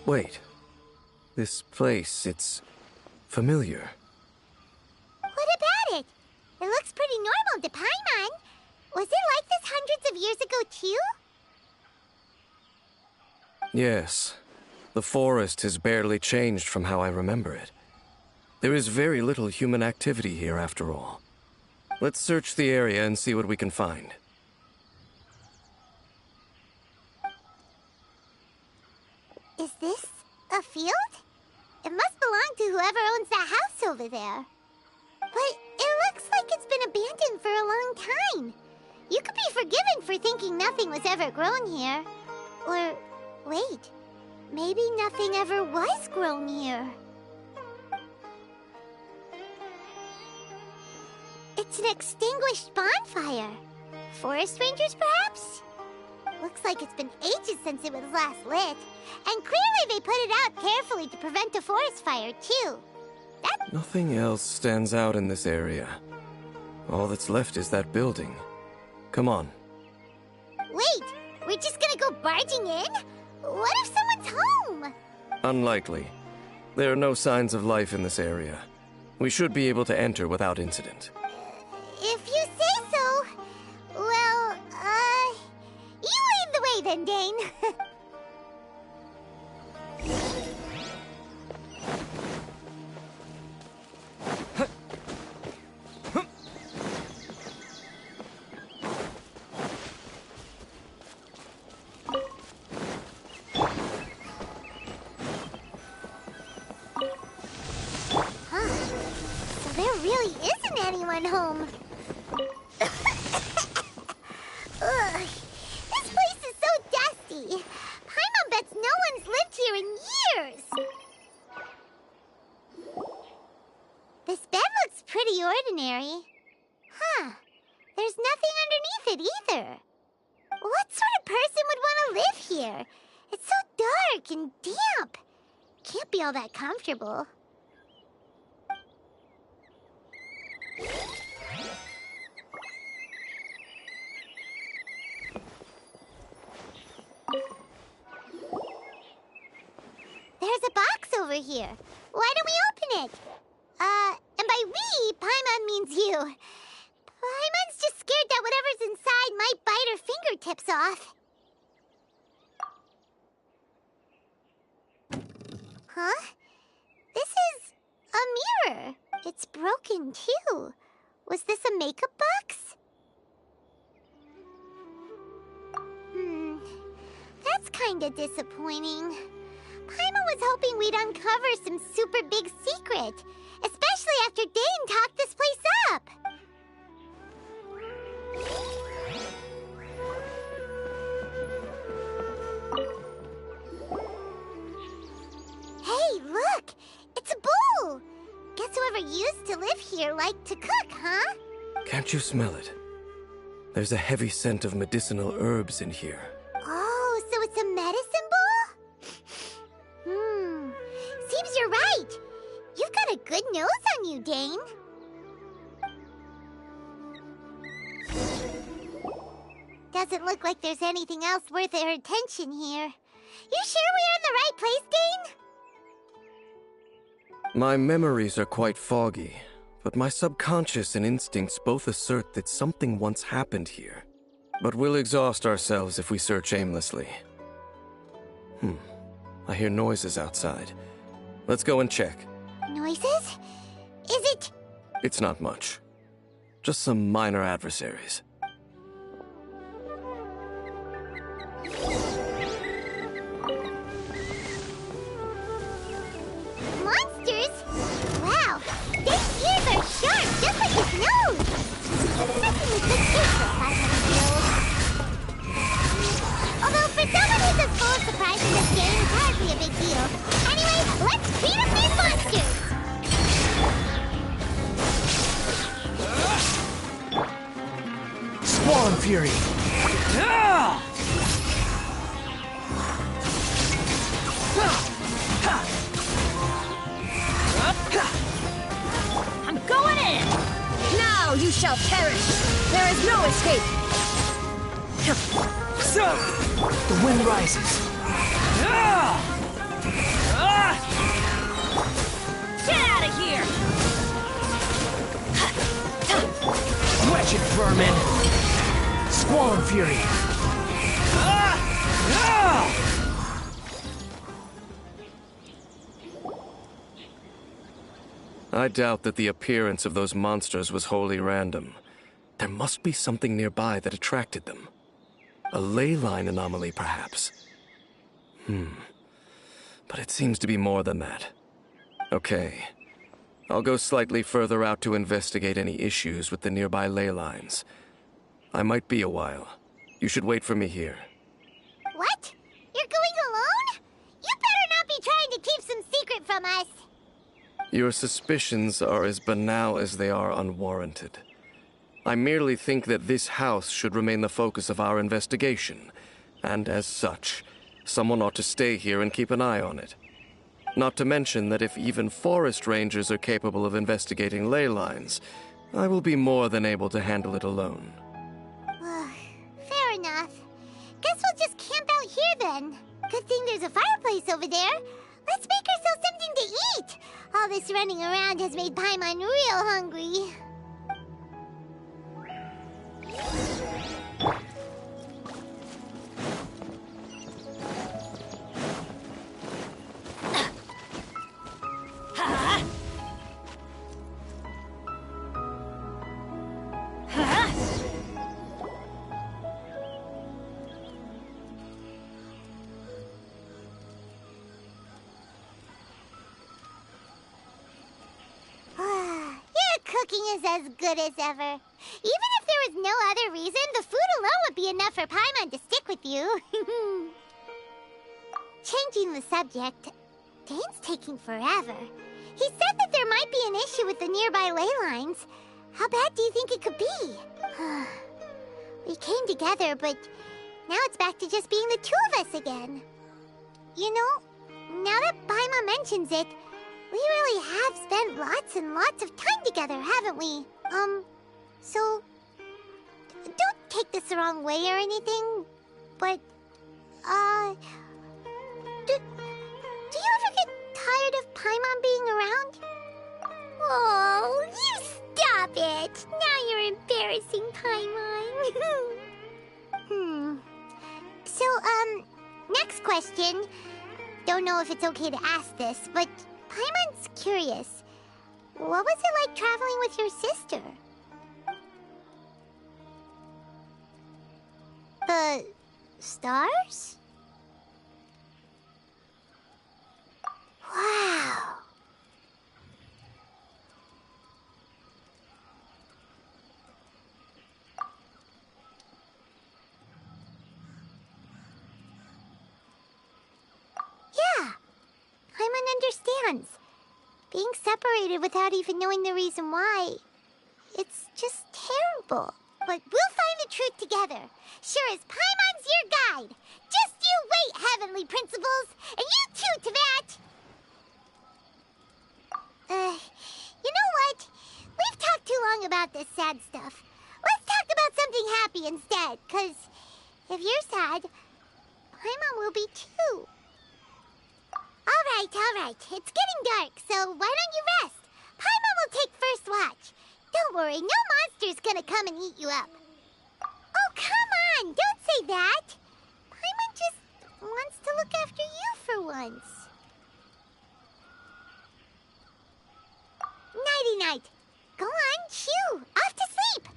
Wait. This place, it's familiar. What about it? It looks pretty normal to Paimon. Was it like this hundreds of years ago, too? Yes. The forest has barely changed from how I remember it. There is very little human activity here, after all. Let's search the area and see what we can find. Is this a field? It must belong to whoever owns that house over there. But it looks like it's been abandoned for a long time. You could be forgiven for thinking nothing was ever grown here. Or, wait, maybe nothing ever was grown here. It's an extinguished bonfire. Forest rangers, perhaps? Looks like it's been ages since it was last lit. And clearly they put it out carefully to prevent a forest fire, too. Nothing else stands out in this area. All that's left is that building. Come on. Wait, we're just gonna go barging in? What if someone's home? Unlikely. There are no signs of life in this area. We should be able to enter without incident. If you say so. Well, you lead the way then, Dane. Home. Ugh, this place is so dusty. Paimon bets no one's lived here in years. This bed looks pretty ordinary. Huh. There's nothing underneath it either. What sort of person would want to live here? It's so dark and damp. Can't be all that comfortable. There's a box over here. Why don't we open it? And by we, Paimon means you. Paimon's just scared that whatever's inside might bite her fingertips off. Huh? This is a mirror. It's broken, too. Was this a makeup box? That's kinda disappointing. Paimon was hoping we'd uncover some super big secret, especially after Dane talked this place up. Hey, look! It's a bowl! Guess whoever used to live here liked to cook, huh? Can't you smell it? There's a heavy scent of medicinal herbs in here. Oh, so it's a medicine bowl? Seems you're right. You've got a good nose on you, Dane. Doesn't look like there's anything else worth our attention here. You sure we're in the right place, Dane? My memories are quite foggy, but my subconscious and instincts both assert that something once happened here. But we'll exhaust ourselves if we search aimlessly. I hear noises outside. Let's go and check. Noises? Is it? It's not much. Just some minor adversaries. Monsters? Wow, Dane's ears are sharp, just like his nose. Especially with this case for 500 years old. Although for someone who's as full of surprises as Dane, it's hardly a big deal. Anyway, let's beat up these monsters! Spawn Fury! I'm going in! Now you shall perish! There is no escape! The wind rises. Get out of here! Wretched vermin! Squall fury! I doubt that the appearance of those monsters was wholly random. There must be something nearby that attracted them. A ley line anomaly, perhaps. But it seems to be more than that. Okay. I'll go slightly further out to investigate any issues with the nearby ley lines. I might be a while. You should wait for me here. What? You're going alone? You better not be trying to keep some secret from us. Your suspicions are as banal as they are unwarranted. I merely think that this house should remain the focus of our investigation, and as such, someone ought to stay here and keep an eye on it. Not to mention that if even forest rangers are capable of investigating ley lines, I will be more than able to handle it alone. Fair enough. Guess we'll just camp out here then. Good thing there's a fireplace over there. Let's make ourselves something to eat. All this running around has made Paimon real hungry. Cooking is as good as ever. Even if there was no other reason, the food alone would be enough for Paimon to stick with you. Changing the subject, Dane's taking forever. He said that there might be an issue with the nearby ley lines. How bad do you think it could be? We came together, but now it's back to just being the two of us again. You know, now that Paimon mentions it, we really have spent lots and lots of time together, haven't we? So... Don't take this the wrong way or anything, but... Do you ever get tired of Paimon being around? Oh, you stop it! Now you're embarrassing Paimon. So, next question. Don't know if it's okay to ask this, but... Paimon's curious. What was it like traveling with your sister? The stars? Wow. Yeah. Paimon understands. Being separated without even knowing the reason why, it's just terrible. But we'll find the truth together. Sure as Paimon's your guide. Just you wait, heavenly principles, and you too, Teyvat. You know what? We've talked too long about this sad stuff. Let's talk about something happy instead, 'cause if you're sad, Paimon will be too. All right. It's getting dark, so why don't you rest? Paimon will take first watch. Don't worry, no monster's gonna come and eat you up. Oh, come on! Don't say that! Paimon just wants to look after you for once. Nighty-night. Go on, chew. Off to sleep.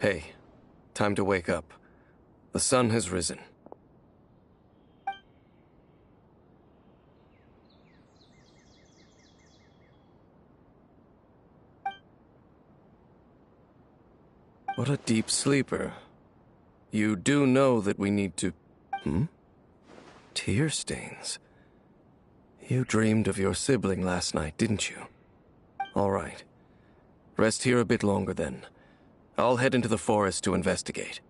Hey, time to wake up. The sun has risen. What a deep sleeper. You do know that we need to... Tear stains. You dreamed of your sibling last night, didn't you? All right. Rest here a bit longer then. I'll head into the forest to investigate.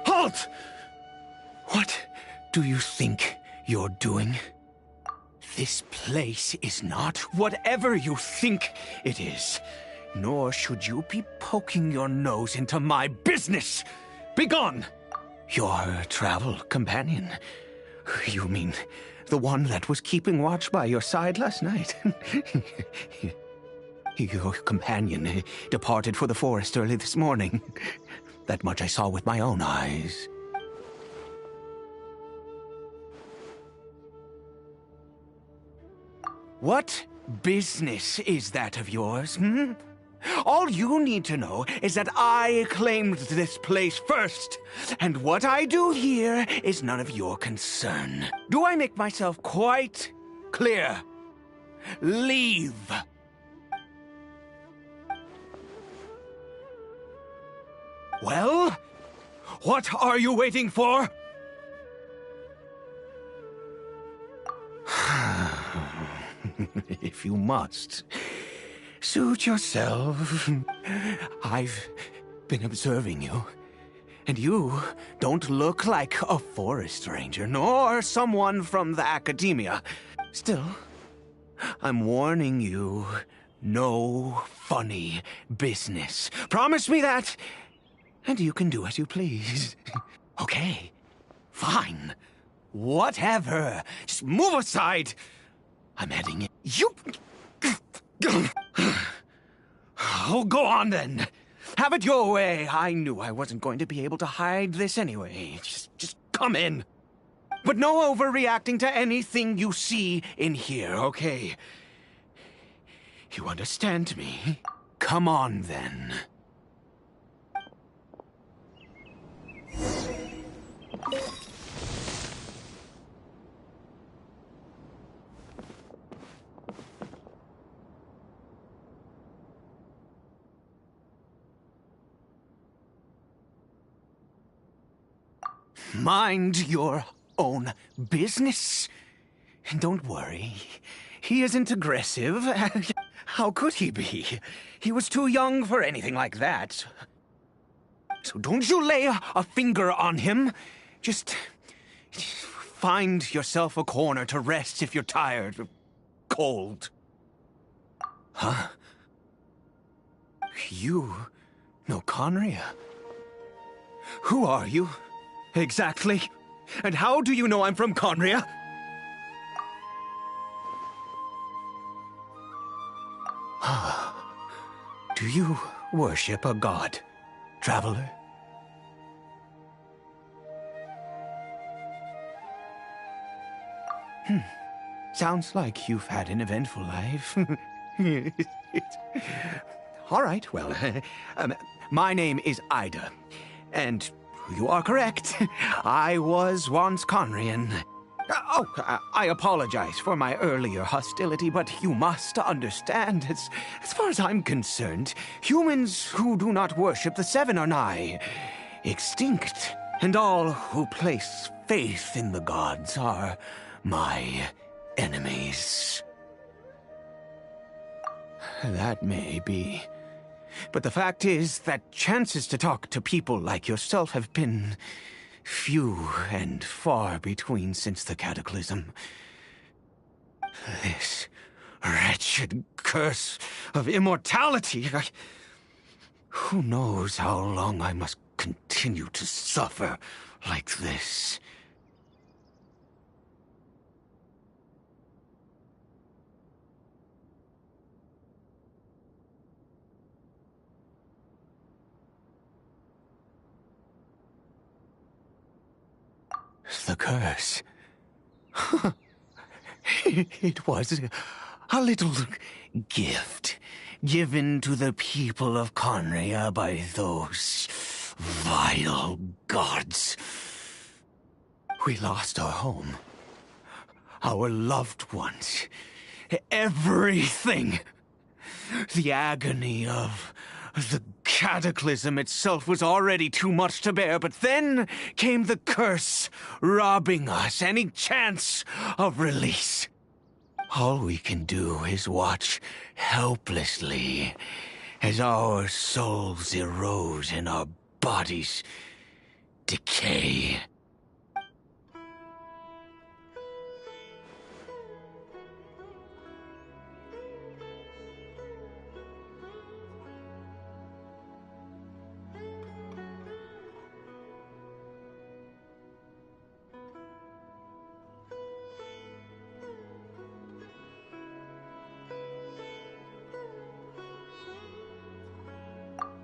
Halt! What do you think you're doing? This place is not whatever you think it is. Nor should you be poking your nose into my business. Begone! Your travel companion. You mean the one that was keeping watch by your side last night? Your companion departed for the forest early this morning. That much I saw with my own eyes. What business is that of yours, All you need to know is that I claimed this place first, and what I do here is none of your concern. Do I make myself quite clear? Leave. Well, what are you waiting for? If you must, suit yourself. I've been observing you, and you don't look like a forest ranger, nor someone from the academia. Still, I'm warning you, no funny business. Promise me that, and you can do as you please. Okay, fine. Whatever. Just move aside. I'm heading in. You... Oh, go on then. Have it your way. I knew I wasn't going to be able to hide this anyway. Just come in. But no overreacting to anything you see in here, okay? You understand me? Come on then. Mind your own business. And don't worry, he isn't aggressive. How could he be? He was too young for anything like that. So don't you lay a finger on him. Just find yourself a corner to rest if you're tired or cold. Huh? You know Conria? Who are you? Exactly. And how do you know I'm from Conria? Do you worship a god, traveler? Sounds like you've had an eventful life. All right, well, my name is Ida, and you are correct. I was once Conrian. I apologize for my earlier hostility, but you must understand, as far as I'm concerned, humans who do not worship the Seven are nigh extinct, and all who place faith in the gods are my enemies. That may be. But the fact is that chances to talk to people like yourself have been few and far between since the cataclysm. This wretched curse of immortality. Who knows how long I must continue to suffer like this? The curse. It was a little gift given to the people of Conria by those vile gods. We lost our home, our loved ones, everything. The agony of the cataclysm itself was already too much to bear, but then came the curse, robbing us any chance of release. All we can do is watch helplessly as our souls erode and our bodies decay.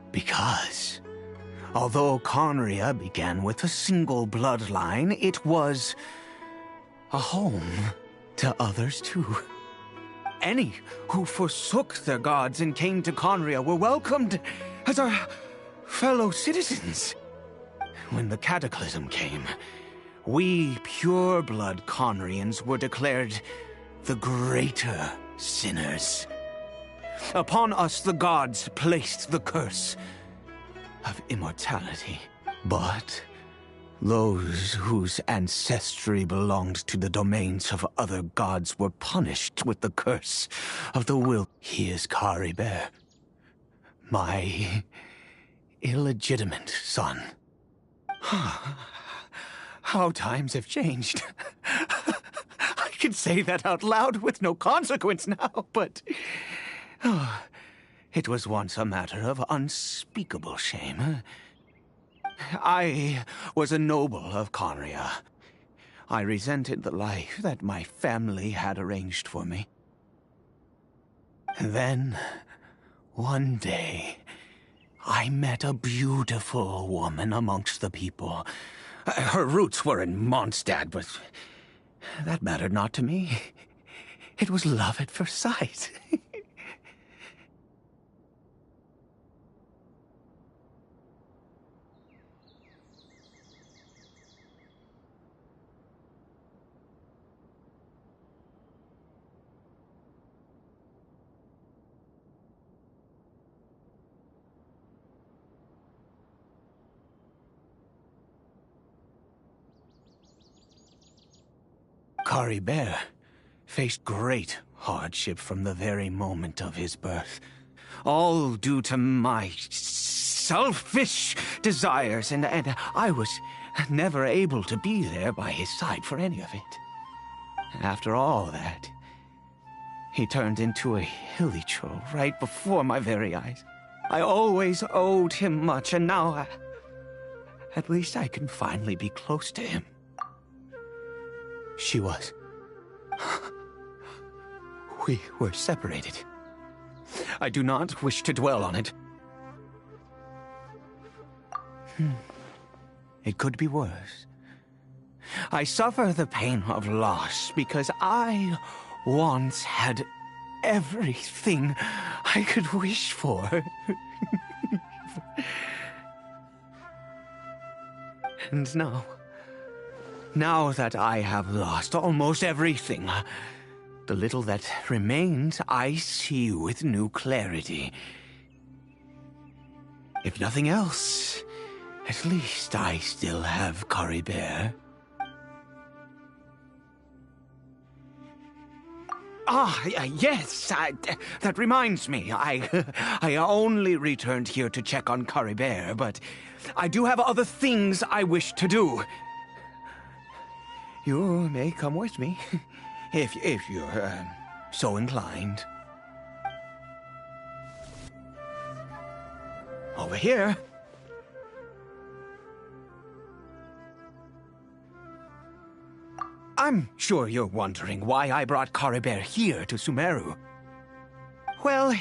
Because, although Conria began with a single bloodline, it was a home to others too. Any who forsook their gods and came to Conria were welcomed as our fellow citizens. When the cataclysm came, we pure-blood Conrians were declared the greater sinners. Upon us the gods placed the curse of immortality. But those whose ancestry belonged to the domains of other gods were punished with the curse of the will. He is Caribert, my illegitimate son. How times have changed. I can say that out loud with no consequence now, but it was once a matter of unspeakable shame. I was a noble of Conria. I resented the life that my family had arranged for me. Then, one day, I met a beautiful woman amongst the people. Her roots were in Mondstadt, but that mattered not to me. It was love at first sight. Caribert faced great hardship from the very moment of his birth. All due to my selfish desires, and I was never able to be there by his side for any of it. After all that, he turned into a hilly troll right before my very eyes. I always owed him much, and now at least I can finally be close to him. She was. We were separated. I do not wish to dwell on it. It could be worse. I suffer the pain of loss because I once had everything I could wish for. And now that I have lost almost everything, the little that remains I see with new clarity. If nothing else, at least I still have Caribert. Yes, that reminds me. I only returned here to check on Caribert, but I do have other things I wish to do. You may come with me, if you're so inclined. Over here. I'm sure you're wondering why I brought Caribert here to Sumeru. Well,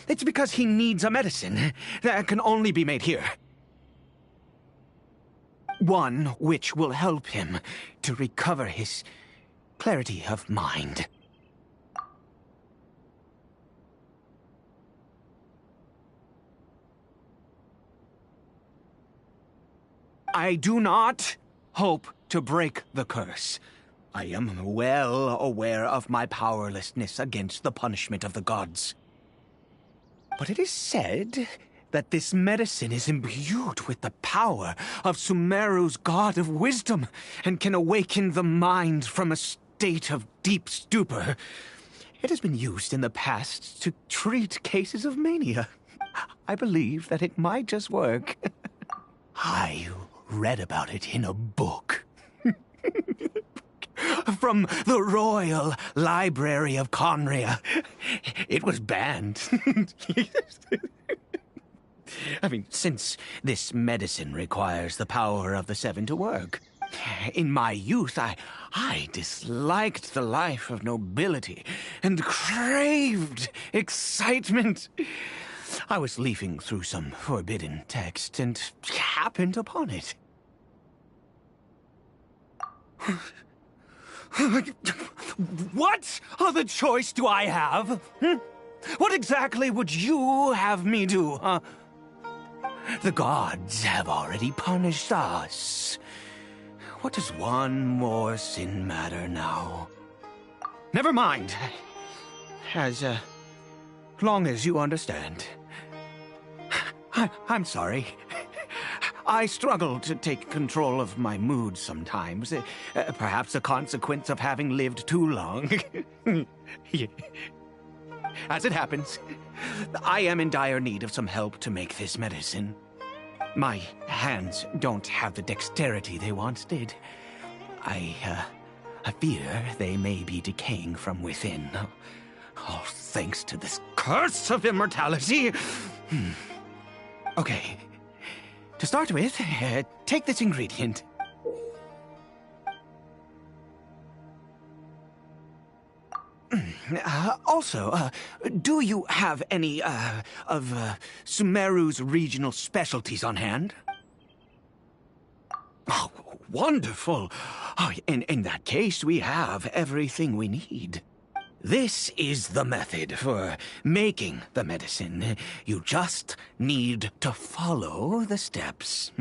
it's because he needs a medicine that can only be made here. One which will help him to recover his clarity of mind. I do not hope to break the curse. I am well aware of my powerlessness against the punishment of the gods. But it is said that this medicine is imbued with the power of Sumeru's god of wisdom and can awaken the mind from a state of deep stupor. It has been used in the past to treat cases of mania. I believe that it might just work. I read about it in a book. From the Royal Library of Conria. It was banned. I mean, since this medicine requires the power of the Seven to work. In my youth, I disliked the life of nobility and craved excitement. I was leafing through some forbidden text and happened upon it. What other choice do I have? What exactly would you have me do, huh? The gods have already punished us. What does one more sin matter now? Never mind. As long as you understand. I'm sorry. I struggle to take control of my mood sometimes. Perhaps a consequence of having lived too long. As it happens, I am in dire need of some help to make this medicine. My hands don't have the dexterity they once did. I fear they may be decaying from within. Oh, thanks to this curse of immortality. Okay. To start with, take this ingredient. Also, do you have any, of Sumeru's regional specialties on hand? Oh, wonderful! Oh, in that case, we have everything we need. This is the method for making the medicine. You just need to follow the steps.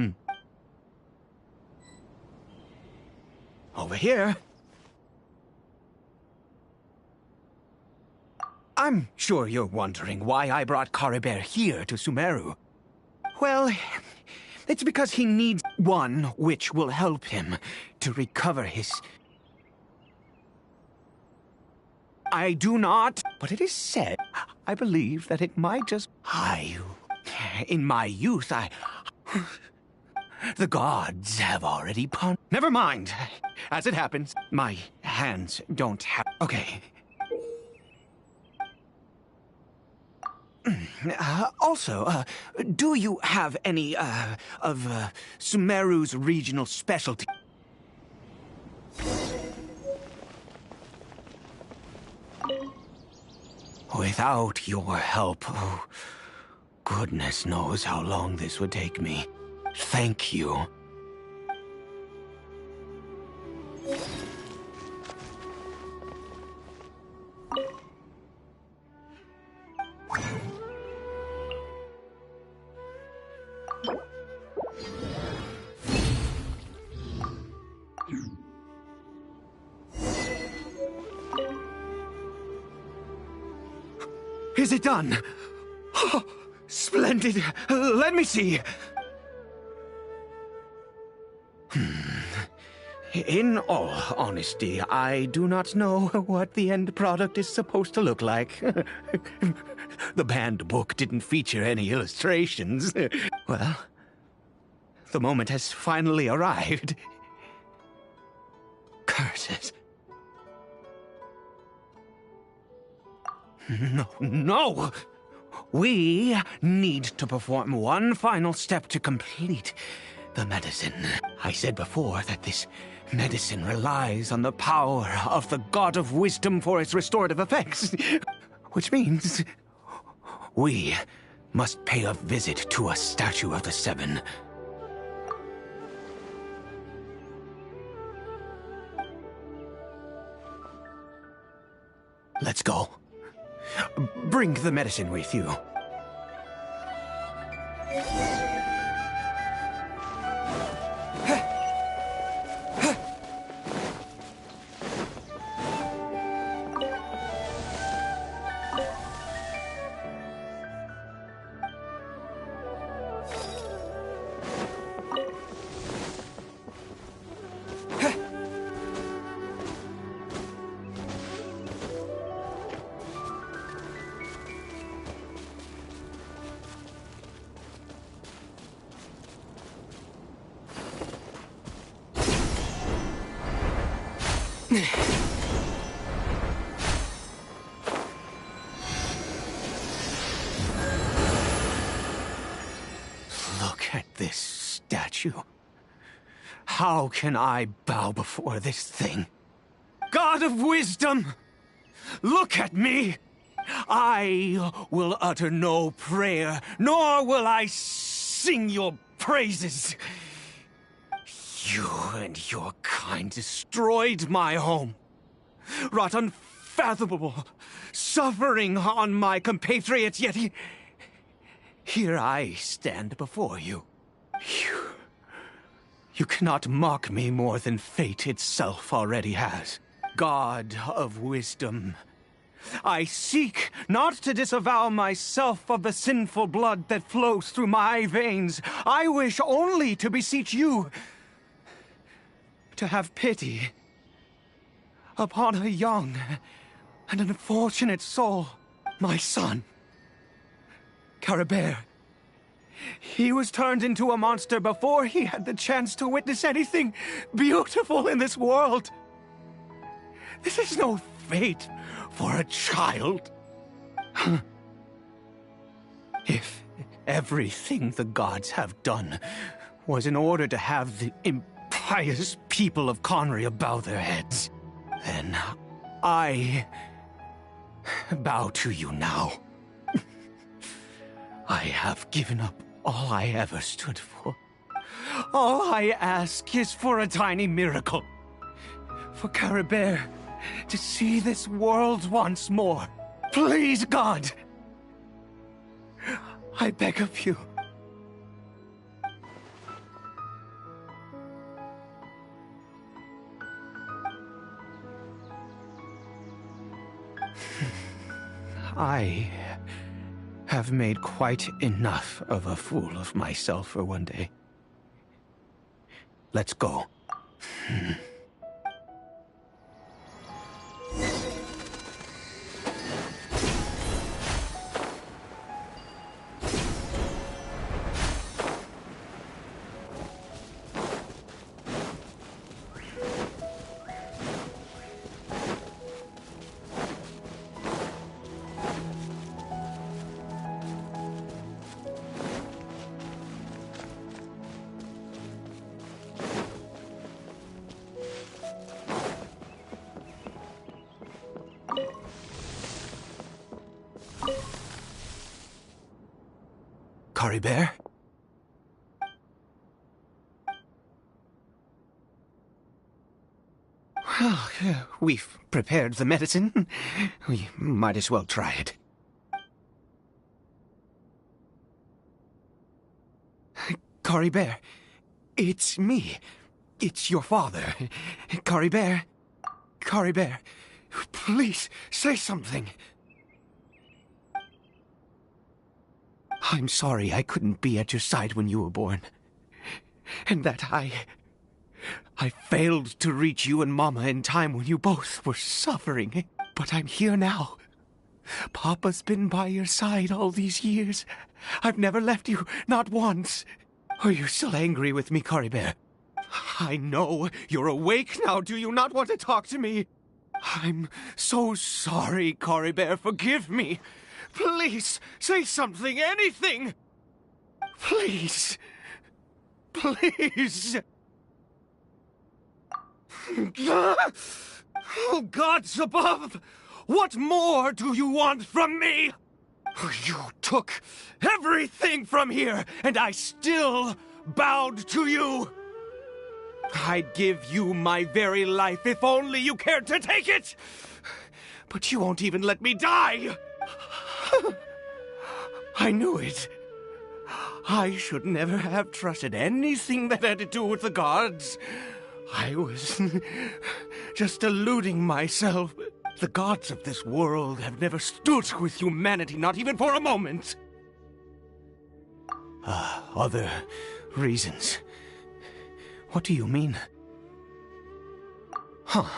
Over here. I'm sure you're wondering why I brought Caribert here to Sumeru. Well, it's because he needs one which will help him to recover his... I do not, but it is said, I believe that it might just... In my youth, the gods have already Never mind. As it happens, my hands don't have... Okay. Also, do you have any, of Sumeru's regional specialty? Without your help, oh, goodness knows how long this would take me. Thank you. Is it done? Oh, splendid. Let me see. In all honesty, I do not know what the end product is supposed to look like. The banned book didn't feature any illustrations. Well, the moment has finally arrived. Curses. No! We need to perform one final step to complete the medicine. I said before that this medicine relies on the power of the God of Wisdom for its restorative effects. Which means we must pay a visit to a statue of the Seven. Let's go. Bring the medicine with you. Look at this statue. How can I bow before this thing? God of Wisdom! Look at me! I will utter no prayer, nor will I sing your praises. You and your kind destroyed my home, wrought unfathomable suffering on my compatriots, yet here I stand before you. You cannot mock me more than fate itself already has. God of Wisdom, I seek not to disavow myself of the sinful blood that flows through my veins. I wish only to beseech you to have pity upon a young and unfortunate soul, my son, Caribert. He was turned into a monster before he had the chance to witness anything beautiful in this world. This is no fate for a child. If everything the gods have done was in order to have the impious people of Conria bow their heads, then I bow to you now. I have given up all I ever stood for. All I ask is for a tiny miracle. For Caribert to see this world once more. Please, God! I beg of you. I have made quite enough of a fool of myself for one day. Let's go. Caribert? Well, we've prepared the medicine. We might as well try it. Caribert, it's me. It's your father. Caribert. Caribert, please say something. I'm sorry I couldn't be at your side when you were born. And that I I failed to reach you and Mama in time when you both were suffering. But I'm here now. Papa's been by your side all these years. I've never left you, not once. Are you still angry with me, Cory Bear? I know you're awake now. Do you not want to talk to me? I'm so sorry, Cory Bear. Forgive me. Please, say something, anything. Please. Please. Oh, gods above! What more do you want from me? You took everything from here, and I still bowed to you. I'd give you my very life if only you cared to take it. But you won't even let me die. I knew it. I should never have trusted anything that had to do with the gods. I was just deluding myself. The gods of this world have never stood with humanity, not even for a moment. Other reasons. What do you mean? Huh.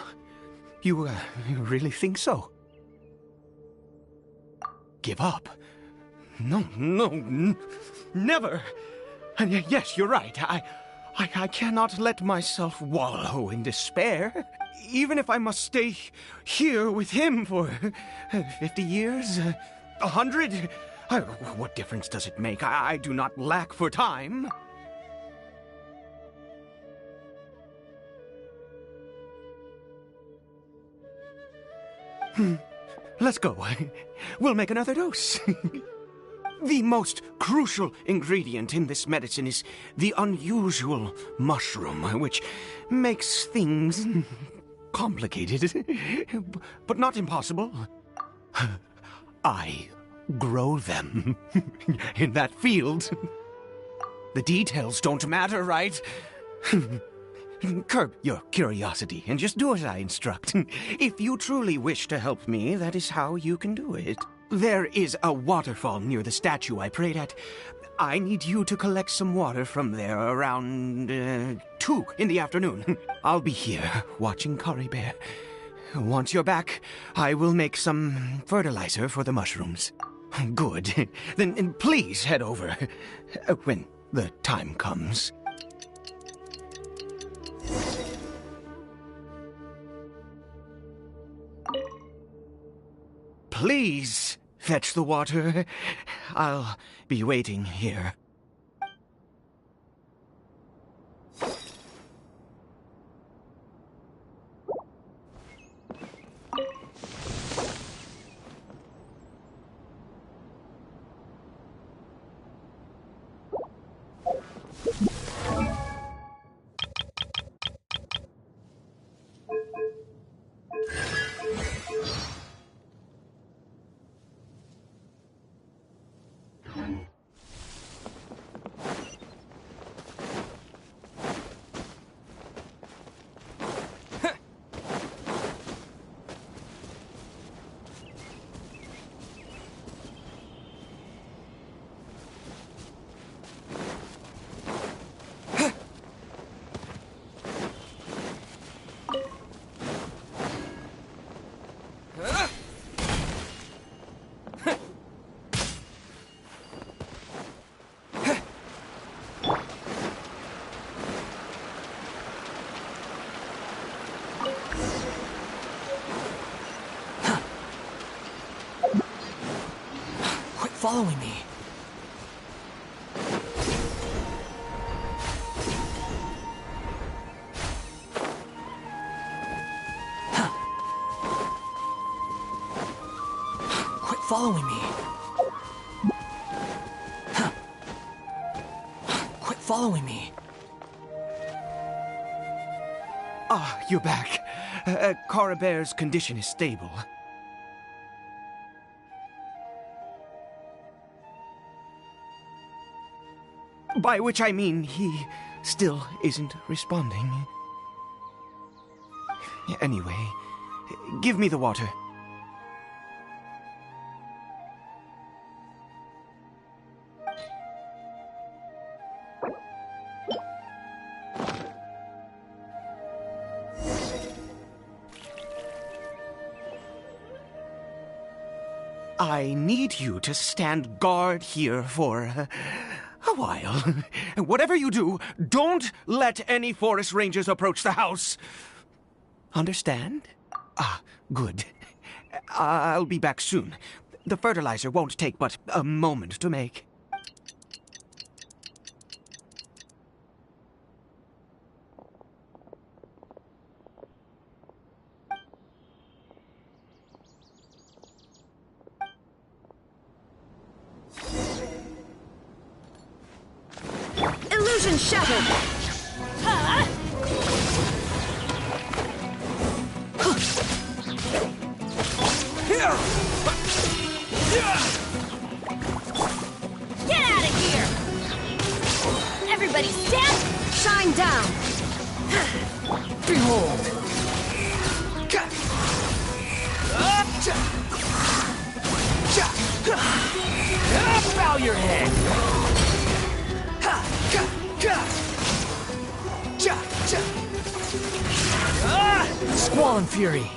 You really think so? Give up? No, never. And yes, you're right. I cannot let myself wallow in despair. Even if I must stay here with him for 50 years, 100, what difference does it make? I do not lack for time. Let's go. We'll make another dose. The most crucial ingredient in this medicine is the unusual mushroom, which makes things complicated, but not impossible. I grow them in that field. The details don't matter, right? Curb your curiosity and just do as I instruct. If you truly wish to help me, that is how you can do it. There is a waterfall near the statue I prayed at. I need you to collect some water from there around 2 in the afternoon. I'll be here watching Cory Bear. Once you're back, I will make some fertilizer for the mushrooms. Good. Then please head over when the time comes. Please fetch the water. I'll be waiting here. Following me. Quit following me. Quit following me. Ah, you're back. Cory Bear's condition is stable. By which I mean he still isn't responding. Anyway, give me the water. I need you to stand guard here for a while. Whatever you do, don't let any forest rangers approach the house. Understand? Ah, good. I'll be back soon. The fertilizer won't take but a moment to make. Illusion shattered! Get out of here! Everybody stand! Shine down! Behold! Bow your head! Squall Fury!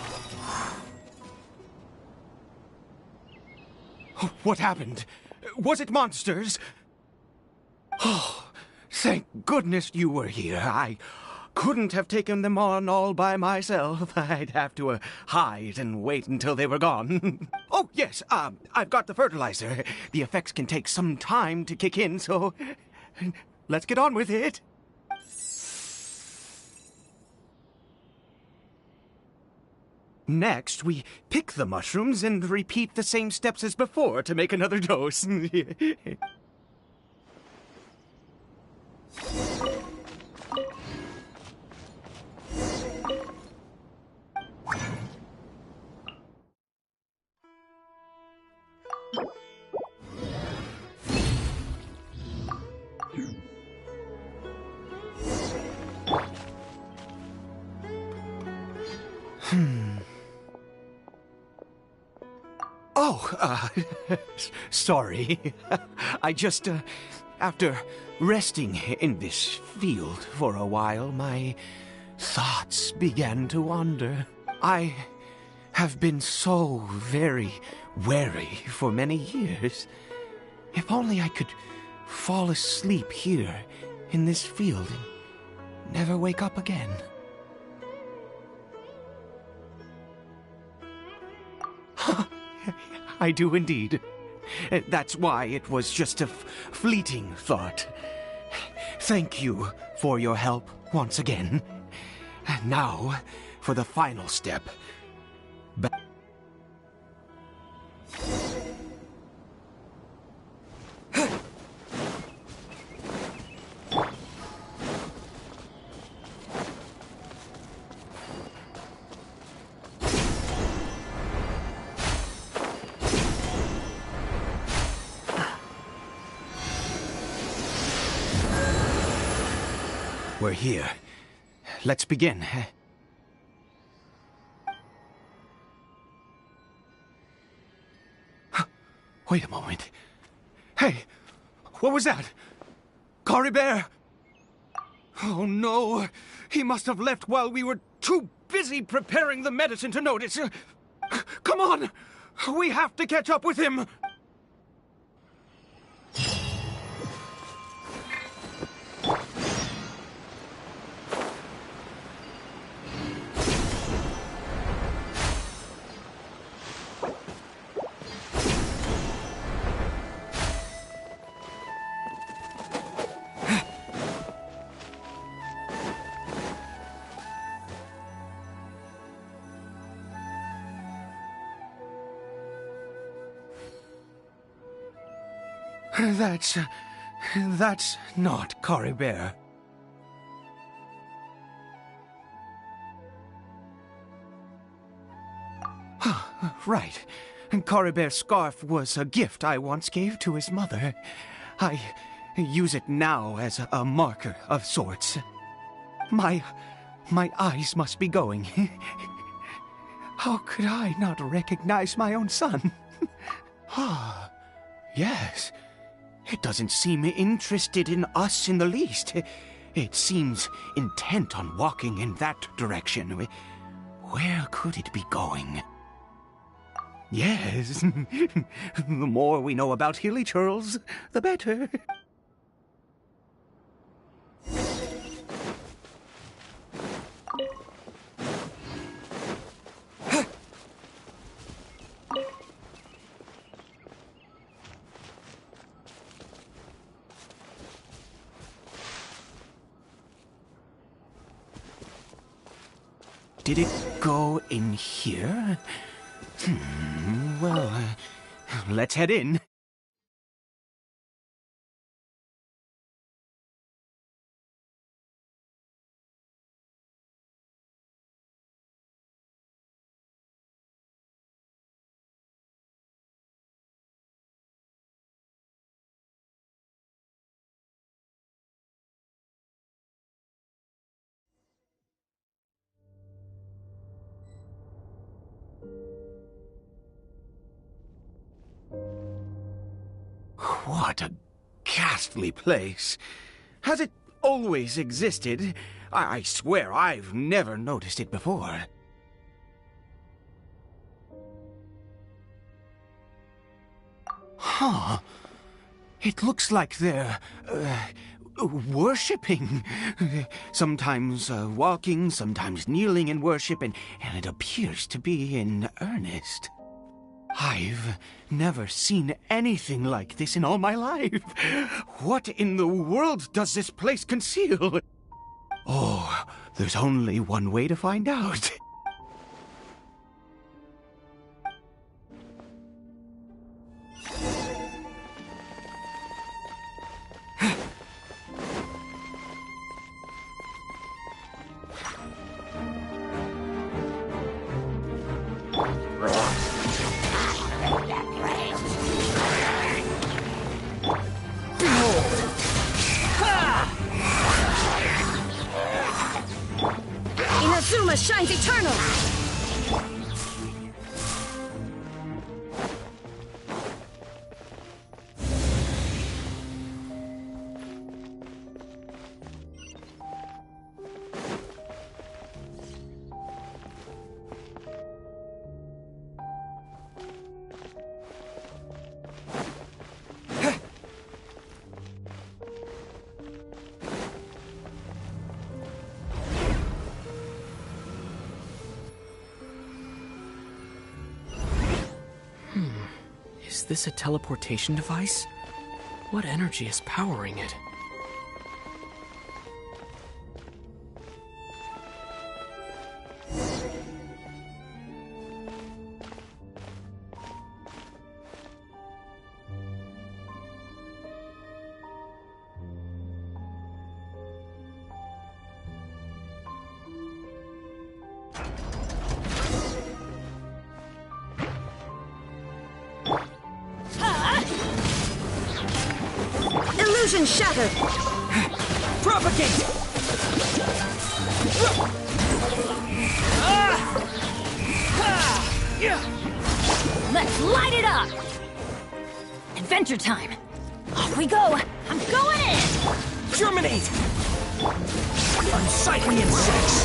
What happened? Was it monsters? Oh, thank goodness you were here. I couldn't have taken them on all by myself. I'd have to hide and wait until they were gone. Oh, yes, I've got the fertilizer. The effects can take some time to kick in, so let's get on with it. Next, we pick the mushrooms and repeat the same steps as before to make another dose. Oh, sorry. I just, after resting in this field for a while, my thoughts began to wander. I have been so very wary for many years. If only I could fall asleep here in this field and never wake up again. I do indeed. That's why it was just a fleeting thought. Thank you for your help once again. And now, for the final step. We're here. Let's begin. Wait a moment. Hey, what was that? Cory Bear? Oh no, he must have left while we were too busy preparing the medicine to notice. Come on, we have to catch up with him. That's not Cory Bear. Right. Cory Bear's scarf was a gift I once gave to his mother. I use it now as a marker of sorts. My eyes must be going. How could I not recognize my own son? Ah, yes. It doesn't seem interested in us in the least. It seems intent on walking in that direction. Where could it be going? Yes. The more we know about Hilly Churls, the better. Did it go in here? Well, let's head in. What a ghastly place. Has it always existed? I swear I've never noticed it before. Huh. It looks like they're, worshipping. Sometimes walking, sometimes kneeling in worship, and it appears to be in earnest. I've never seen anything like this in all my life. What in the world does this place conceal? Oh, there's only one way to find out. Inazuma shines eternal! Is this a teleportation device? What energy is powering it? Illusion shattered! Propagate! Let's light it up! Adventure time! Off we go! I'm going in! Germinate! Unsightly insects!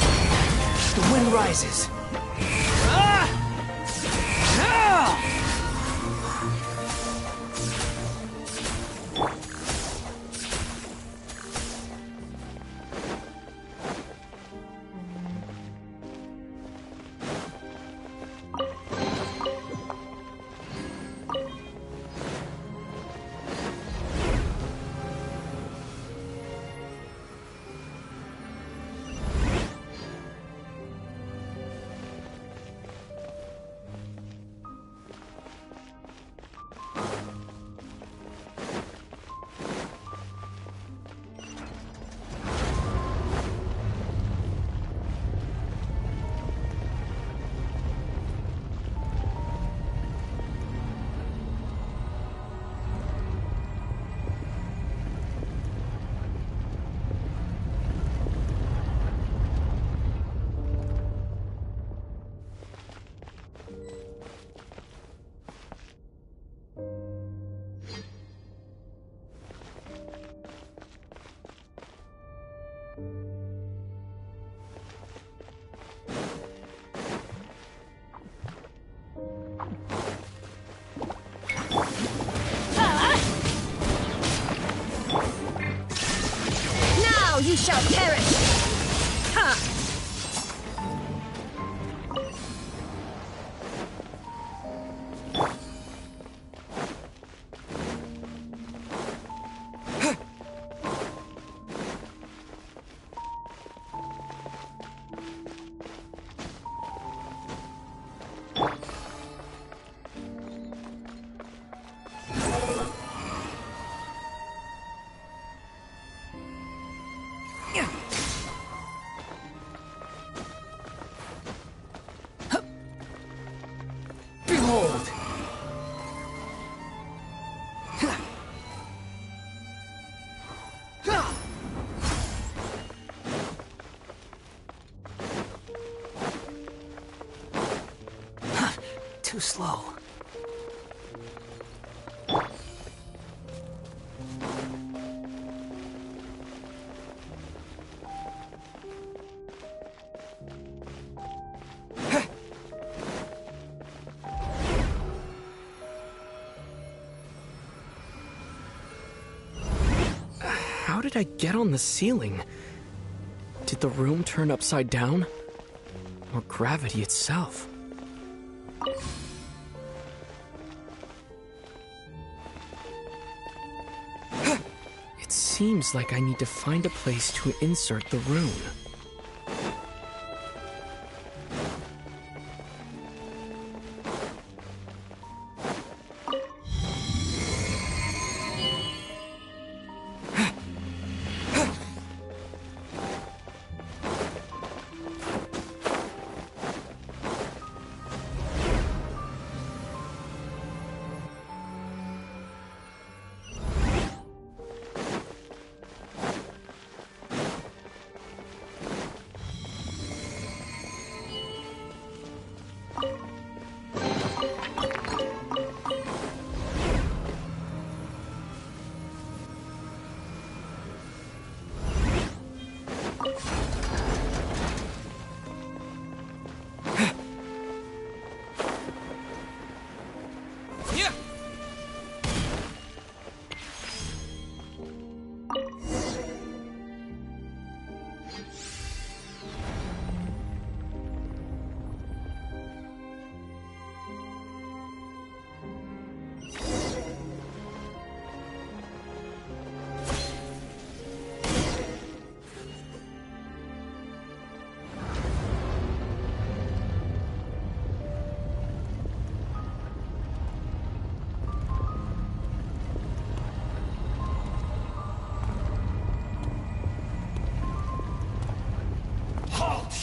The wind rises. shall perish! Ha! Behold! Too slow. How did I get on the ceiling? Did the room turn upside down? Or gravity itself? It seems like I need to find a place to insert the rune.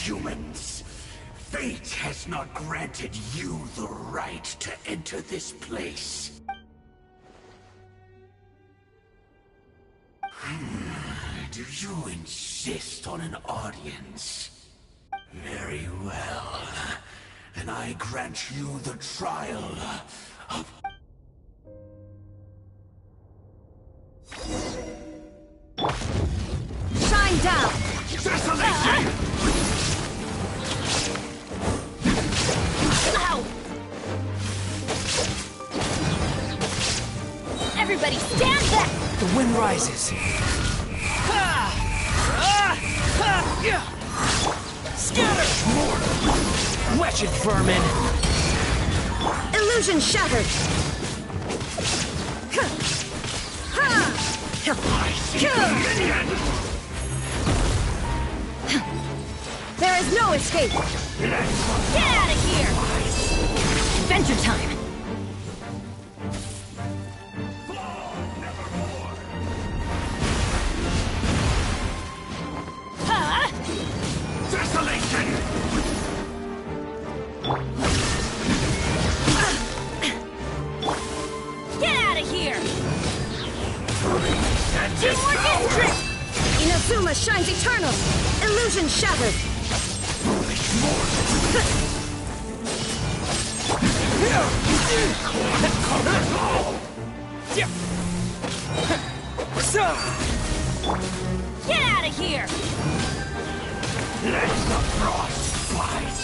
Humans, fate has not granted you the right to enter this place. Do you insist on an audience? Very well. Then I grant you the trial of... Shine down! Desolation! Ow! Everybody stand back! The wind rises. Scatter! Wretched vermin! Illusion shattered! There is no escape! Get out of here! Adventure time! Desolation! Get out of here! Teamwork is trick! Inazuma shines eternal! Illusion shattered! Get out of here! Let the frost bite!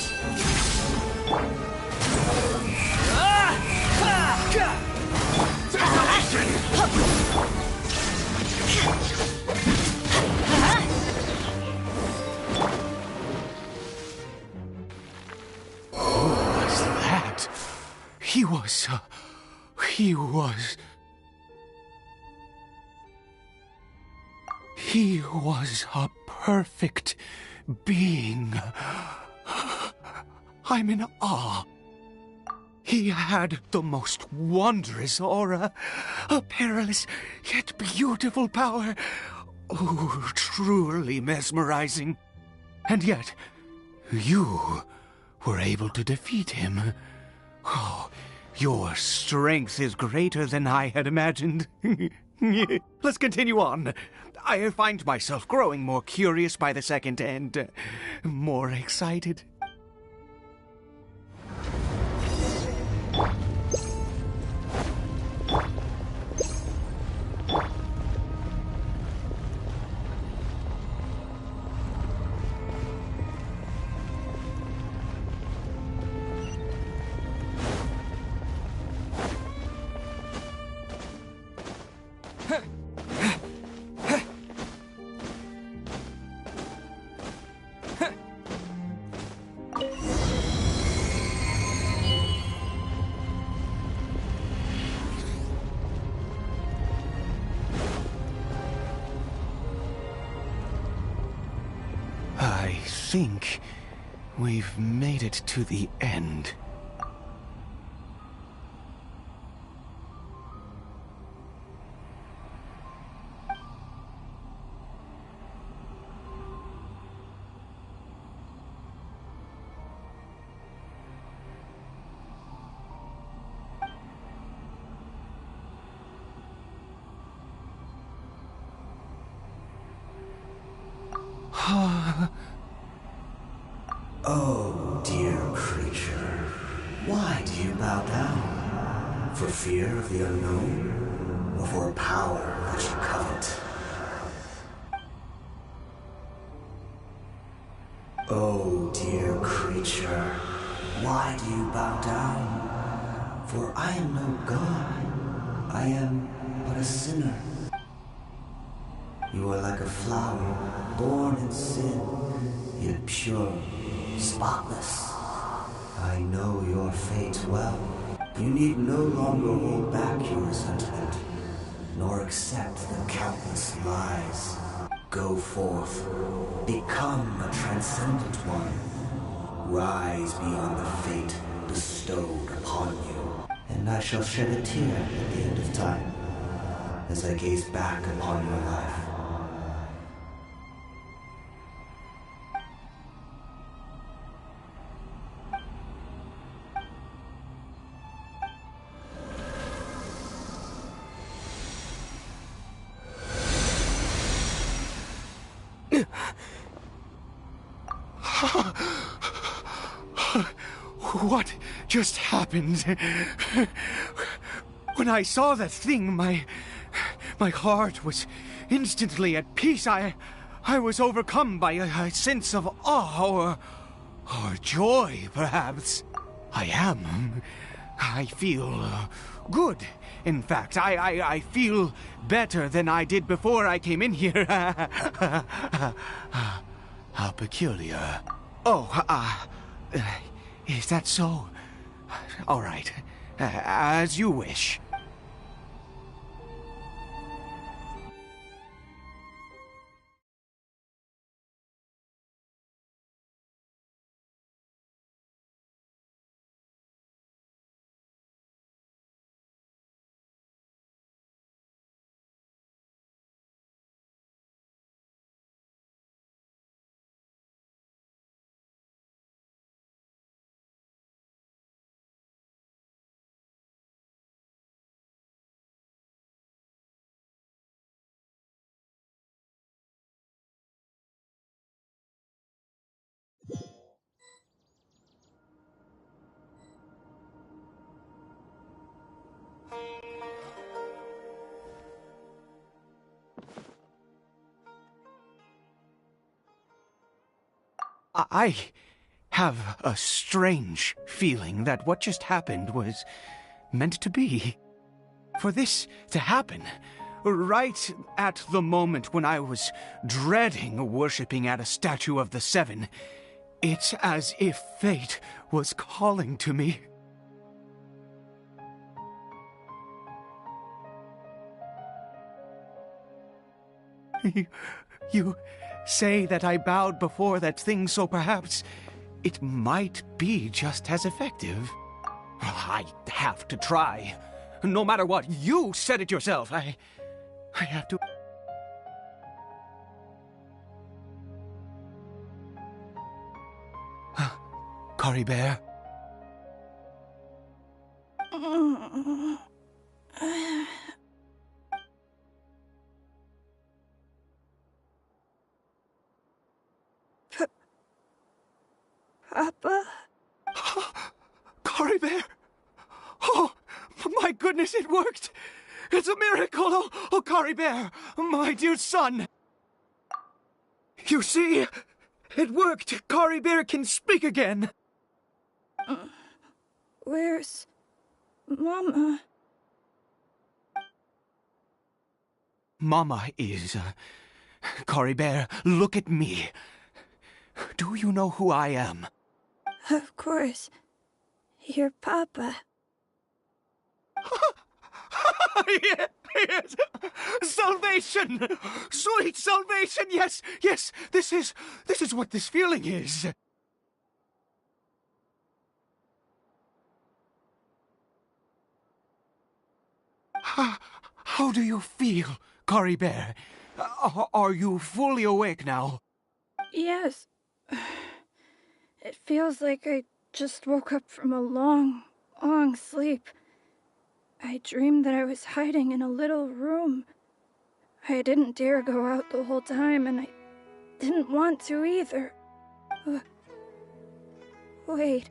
Desolation! was... he was... He was a perfect being. I'm in awe. He had the most wondrous aura, a perilous yet beautiful power. Oh, truly mesmerizing. And yet, you were able to defeat him. Oh, your strength is greater than I had imagined. Let's continue on. I find myself growing more curious by the second and more excited. I think we've made it to the end. Oh, dear creature, why do you bow down? For fear of the unknown? Or for a power that you covet? Oh, dear creature, why do you bow down? For I am no god. I am but a sinner. You are like a flower, born in sin, yet pure, spotless. I know your fate well. You need no longer hold back your resentment, nor accept the countless lies. Go forth, become a transcendent one. Rise beyond the fate bestowed upon you. And I shall shed a tear at the end of time, as I gaze back upon your life. What just happened? When I saw that thing, my heart was instantly at peace. I was overcome by a sense of awe or joy, perhaps. I feel good. In fact, I feel better than I did before I came in here. How peculiar. Oh, is that so? All right. As you wish. I have a strange feeling that what just happened was meant to be. For this to happen, right at the moment when I was dreading worshipping at a statue of the Seven, it's as if fate was calling to me. You say that I bowed before that thing, so perhaps it might be just as effective. I have to try. No matter what, you said it yourself. I have to... Cory Bear? Papa? Cory Bear! Oh, my goodness, it worked! It's a miracle! Oh, Cory Bear, my dear son! You see, it worked! Cory Bear can speak again! Where's Mama? Mama is... Cory Bear, look at me. Do you know who I am? Of course. Your Papa. Yes! Salvation! Sweet salvation! Yes, yes! This is what this feeling is. How do you feel, Cory Bear? Are you fully awake now? Yes. It feels like I just woke up from a long, long sleep. I dreamed that I was hiding in a little room. I didn't dare go out the whole time, and I didn't want to either. Wait.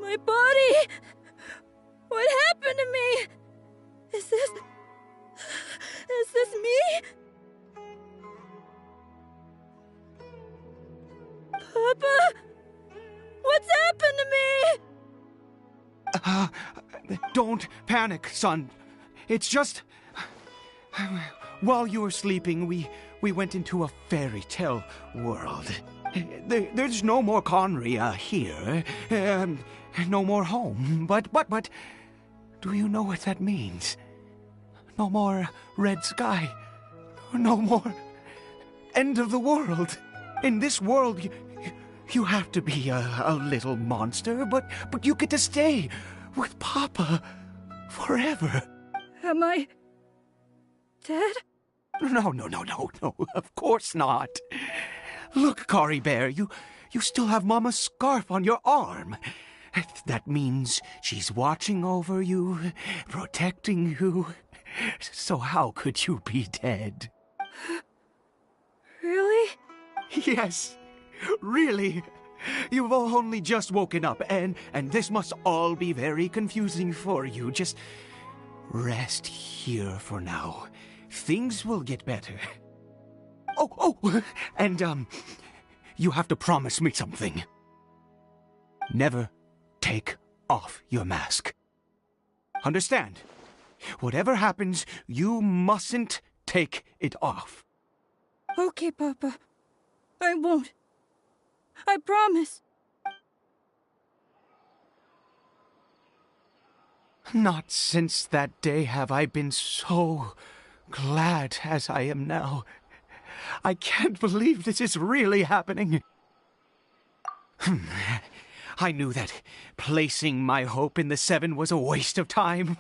My body! What happened to me? Is this me? Papa? What's happened to me? Don't panic, son. It's just... While you were sleeping, we went into a fairy tale world. There's no more Conry here. No more home. But... Do you know what that means? No more red sky. No more end of the world. In this world, you have to be a little monster, but you get to stay with Papa forever. Am I dead? No, of course not. Look, Cory Bear, you still have Mama's scarf on your arm. That means she's watching over you, protecting you. So how could you be dead? Really? Yes, really. You've only just woken up, and this must all be very confusing for you. Just rest here for now. Things will get better. Oh, and, you have to promise me something. Never take off your mask. Understand? Whatever happens, you mustn't take it off. Okay, Papa. I won't. I promise. Not since that day have I been so glad as I am now. I can't believe this is really happening. I knew that placing my hope in the Seven was a waste of time.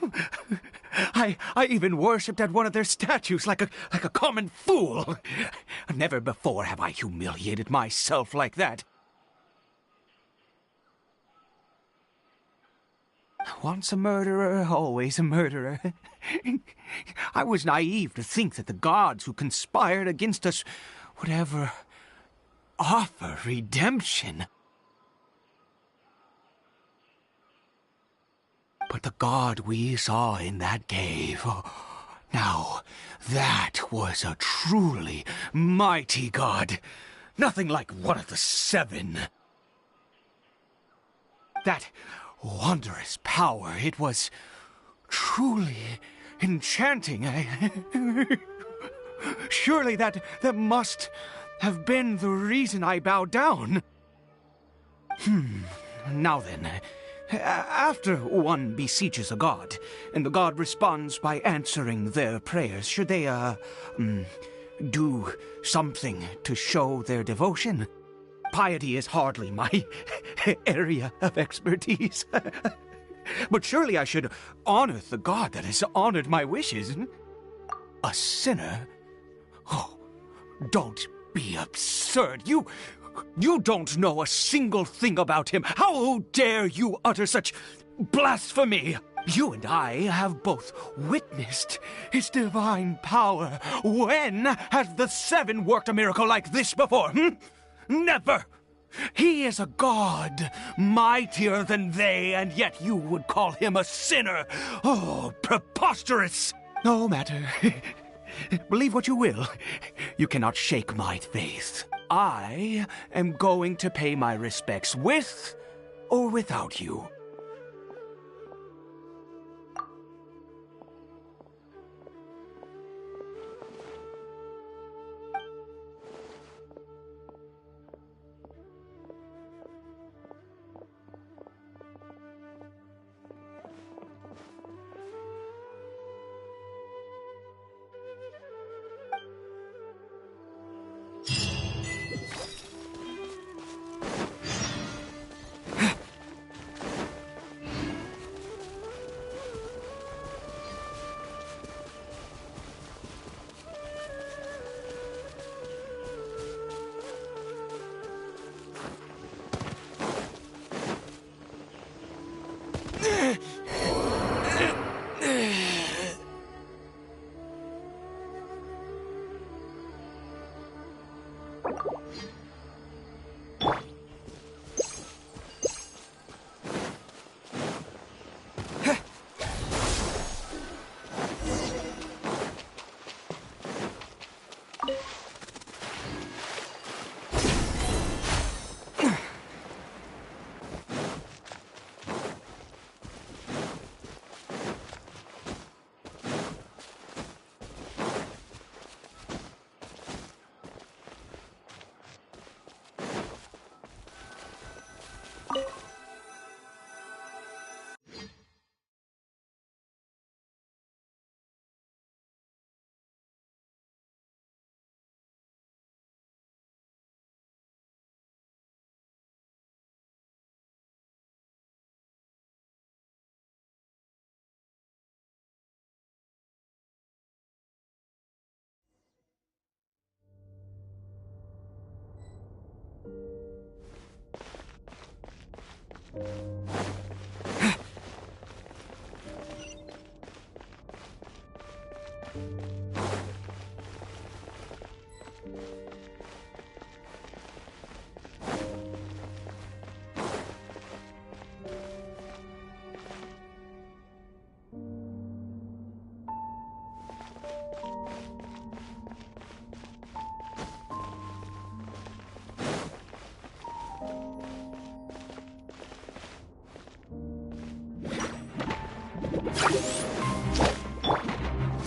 I even worshipped at one of their statues like a common fool. Never before have I humiliated myself like that. Once a murderer, always a murderer. I was naive to think that the gods who conspired against us would ever offer redemption. But the god we saw in that cave, now that was a truly mighty god. Nothing like one of the Seven. That wondrous power, it was truly enchanting. Surely that must have been the reason I bowed down. Now then, After one beseeches a god, and the god responds by answering their prayers, should they, do something to show their devotion? Piety is hardly my area of expertise. But surely I should honor the god that has honored my wishes. A sinner? Oh, don't be absurd. You don't know a single thing about him. How dare you utter such blasphemy? You and I have both witnessed his divine power. When has the Seven worked a miracle like this before? Never! He is a god, mightier than they, and yet you would call him a sinner. Oh, preposterous! No matter. Believe what you will. You cannot shake my faith. I am going to pay my respects with or without you.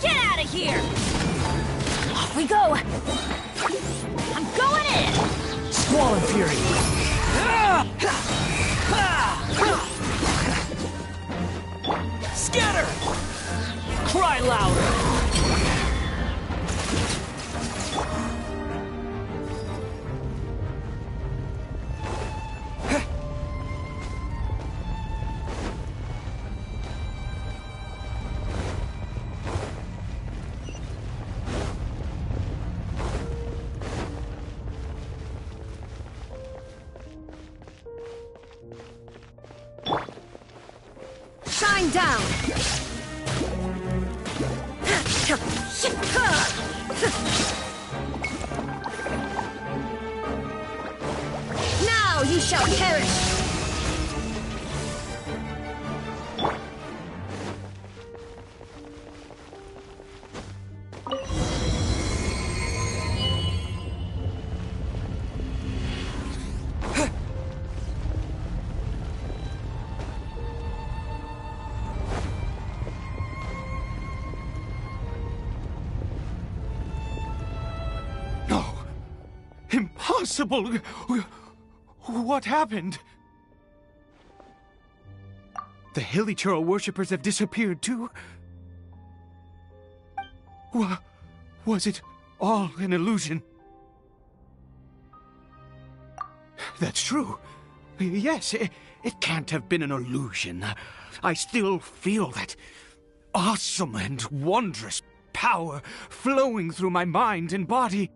Get out of here! Off we go! I'm going in! Squall and Fury! Scatter! Cry louder! Shine down! Now you shall perish! Impossible! What happened? The Hilichurl worshippers have disappeared too. Was it all an illusion? That's true. Yes, it can't have been an illusion. I still feel that awesome and wondrous power flowing through my mind and body.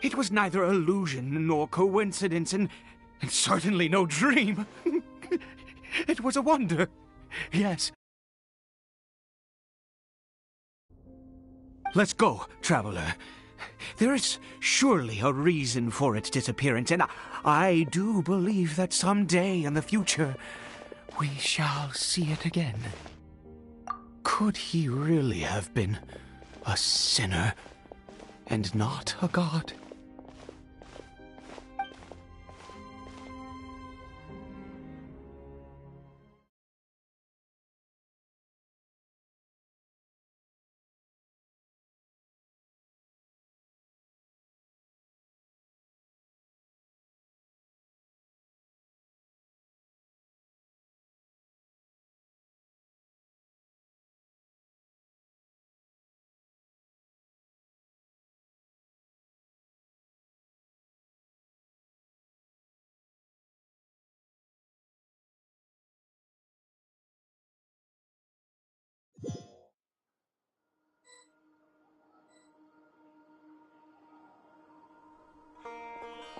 It was neither illusion nor coincidence, and certainly no dream. It was a wonder. Yes. Let's go, traveler. There is surely a reason for its disappearance, and I do believe that someday in the future we shall see it again. Could he really have been a sinner and not a god?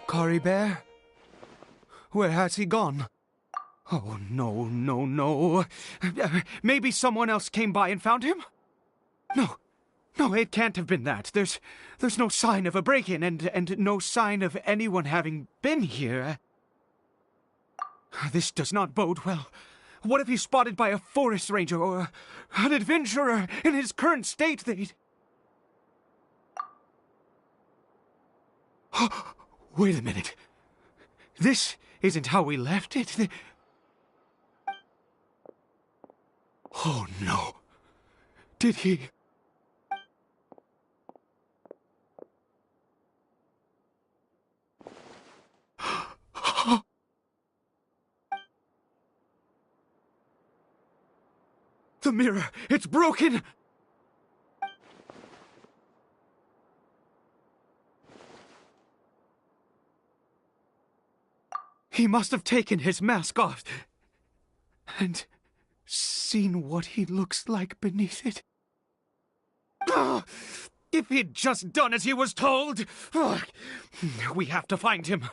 Cory Bear? Where has he gone? Oh, no, no, no. Maybe someone else came by and found him? No, it can't have been that. There's no sign of a break-in and no sign of anyone having been here. This does not bode well. What if he's spotted by a forest ranger or an adventurer in his current state? Wait a minute. This isn't how we left it. Oh, no. Did he... The mirror! It's broken! He must have taken his mask off and seen what he looks like beneath it. If he'd just done as he was told! We have to find him.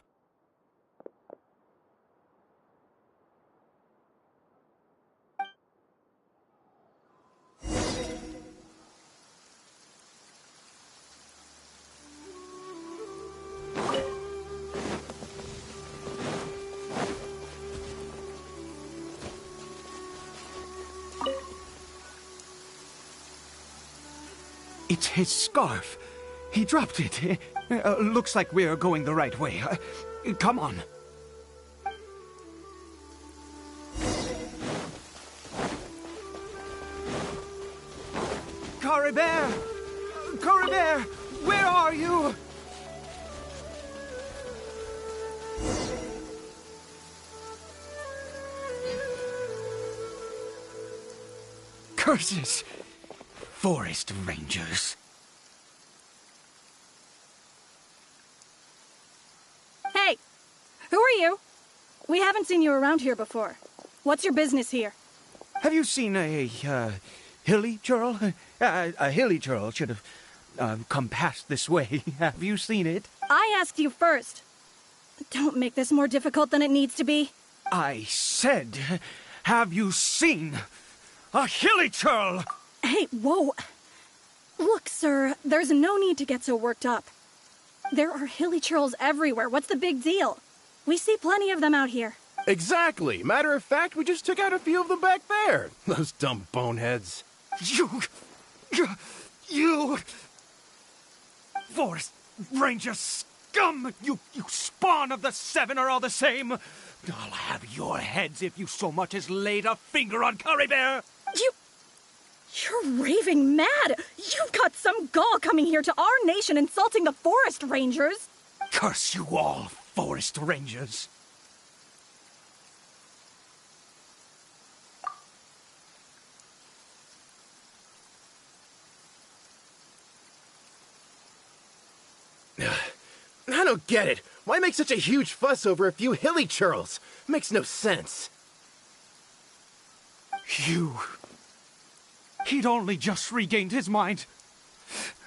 It's his scarf. He dropped it. Looks like we're going the right way. Come on. Cory Bear! Cory Bear! Where are you? Curses! Forest rangers. Hey! Who are you? We haven't seen you around here before. What's your business here? Have you seen a Hilichurl? A Hilichurl should have come past this way. Have you seen it? I asked you first. Don't make this more difficult than it needs to be. I said, have you seen a Hilichurl? Hey, whoa. Look, sir, there's no need to get so worked up. There are Hilichurls everywhere. What's the big deal? We see plenty of them out here. Exactly. Matter of fact, we just took out a few of them back there. Those dumb boneheads. You... Forest Ranger scum! You spawn of the Seven are all the same! I'll have your heads if you so much as laid a finger on Cory Bear! You're raving mad! You've got some gall coming here to our nation insulting the Forest Rangers! Curse you all, Forest Rangers! I don't get it. Why make such a huge fuss over a few hilly churls? Makes no sense. He'd only just regained his mind.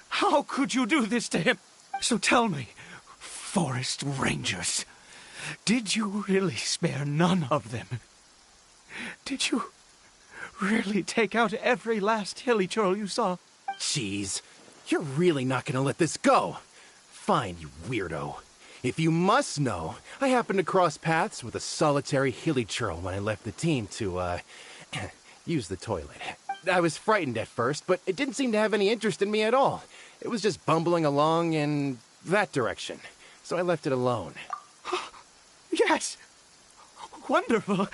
How could you do this to him? So tell me, Forest Rangers, did you really spare none of them? Did you really take out every last hilly churl you saw? Jeez, you're really not gonna let this go. Fine, you weirdo. If you must know, I happened to cross paths with a solitary hilly churl when I left the team to, use the toilet. I was frightened at first, but it didn't seem to have any interest in me at all. It was just bumbling along in that direction, so I left it alone. Yes! Wonderful!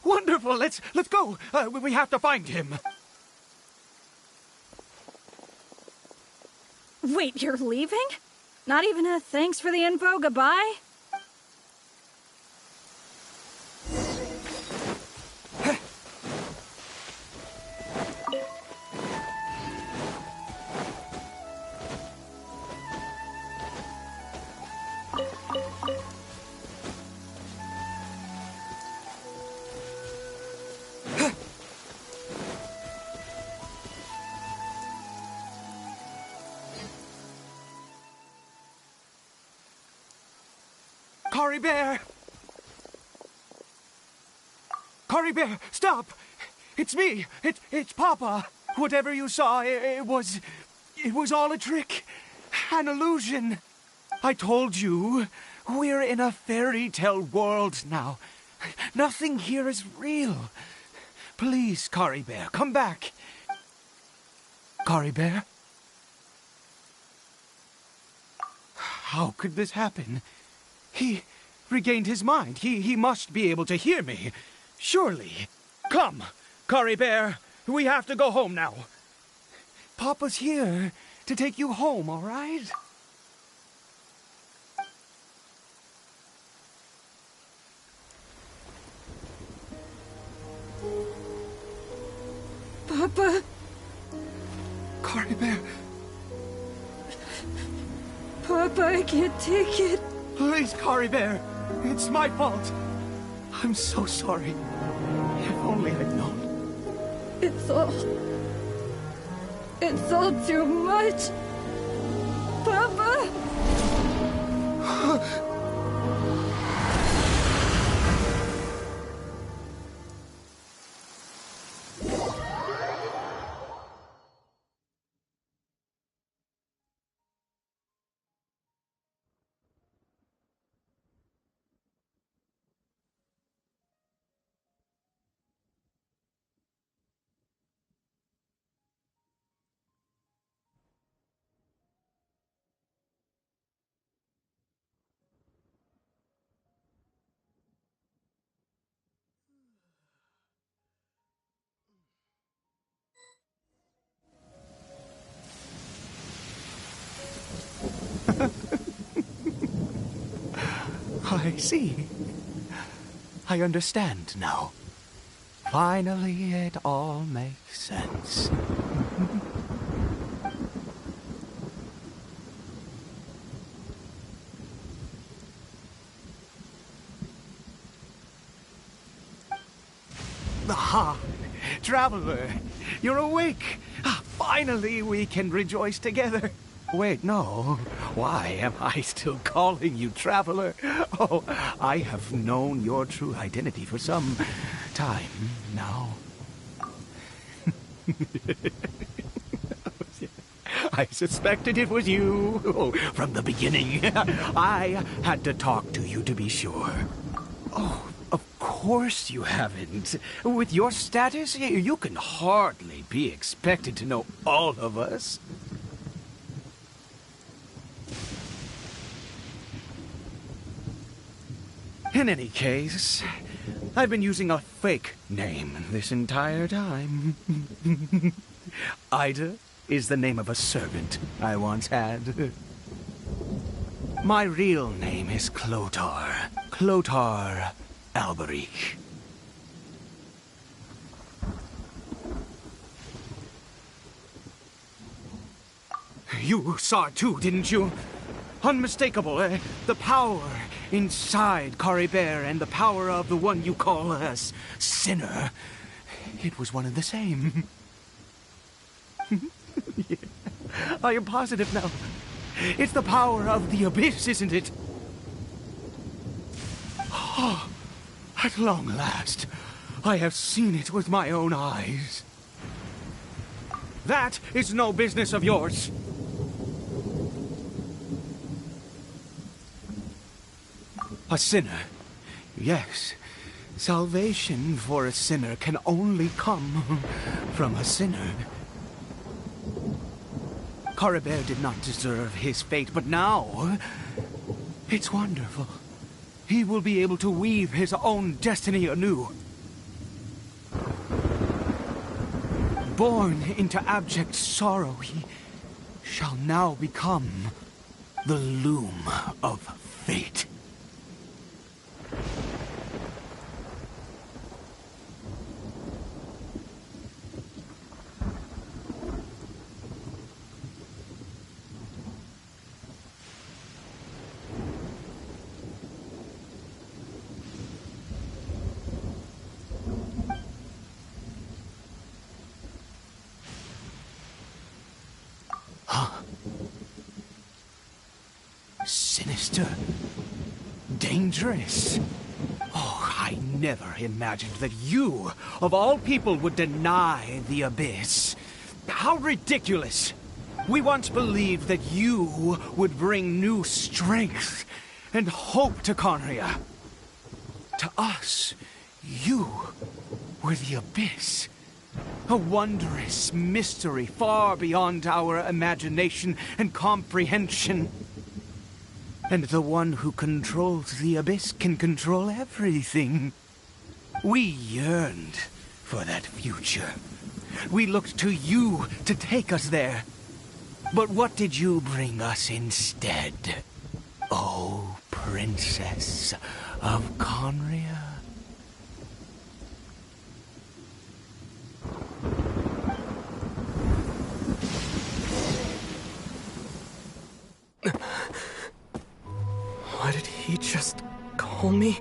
Wonderful! Let's go! We have to find him! Wait, you're leaving? Not even a thanks for the info, goodbye? Cory Bear! Cory Bear, stop! It's me! It's Papa! Whatever you saw, it was all a trick. An illusion. I told you, we're in a fairy tale world now. Nothing here is real. Please, Cory Bear, come back. Cory Bear? How could this happen? He regained his mind. He must be able to hear me. Surely. Come, Cory Bear. We have to go home now. Papa's here to take you home, all right? Papa. Cory Bear. Papa, I can't take it. Please, Cory Bear. It's my fault. I'm so sorry. If only I'd known. It's all too much. Papa! I see. I understand now. Finally, it all makes sense. Aha! Traveler, you're awake! Finally, we can rejoice together. Wait, no. Why am I still calling you Traveler? Oh, I have known your true identity for some time now. I suspected it was you. Oh, from the beginning. I had to talk to you to be sure. Oh, of course you haven't. With your status, you can hardly be expected to know all of us. In any case, I've been using a fake name this entire time. Ida is the name of a servant I once had. My real name is Clotar. Clotar Alberich. You saw it too, didn't you? unmistakable. The power inside Caribert and the power of the one you call a sinner. It was one and the same. Yeah. I am positive now. It's the power of the abyss, isn't it? Oh, at long last, I have seen it with my own eyes. That is no business of yours. A sinner. Yes. Salvation for a sinner can only come from a sinner. Caribert did not deserve his fate, but now it's wonderful. He will be able to weave his own destiny anew. Born into abject sorrow, he shall now become the loom of fate. Sinister. Dangerous. Oh, I never imagined that you, of all people, would deny the abyss. How ridiculous! We once believed that you would bring new strength and hope to Conria. To us, you were the abyss. A wondrous mystery far beyond our imagination and comprehension. And the one who controls the abyss can control everything. We yearned for that future. We looked to you to take us there. But what did you bring us instead? Oh, Princess of Conria. Why did he just call me?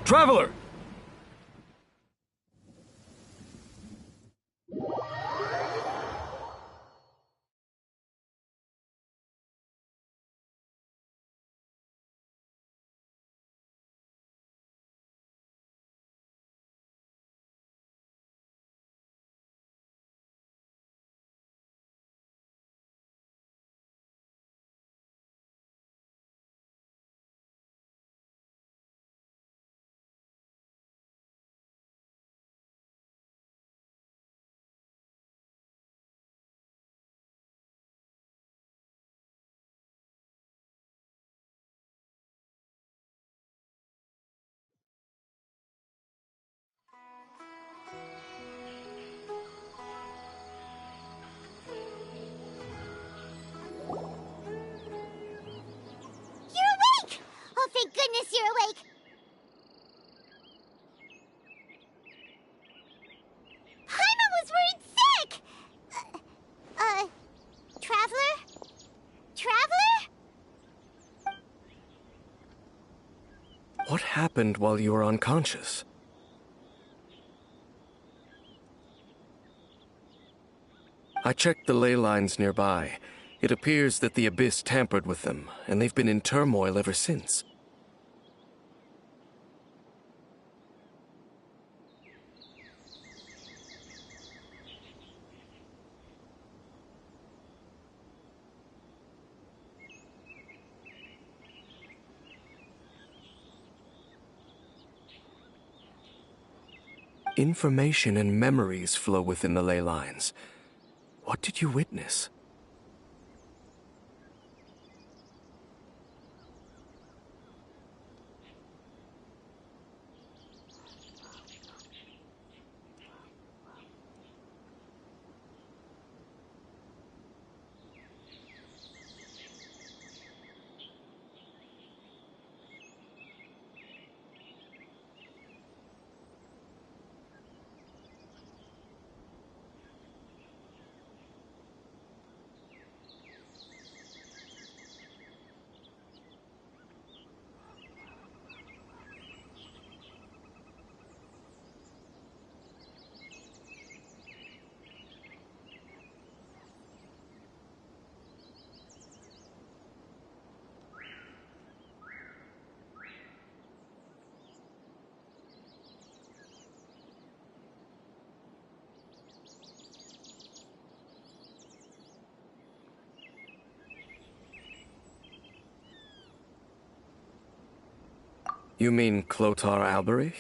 Traveler! Oh, thank goodness you're awake! Paimon was worried sick! Traveler? Traveler? What happened while you were unconscious? I checked the ley lines nearby. It appears that the Abyss tampered with them, and they've been in turmoil ever since. Information and memories flow within the ley lines. What did you witness? You mean Clotar Alberich?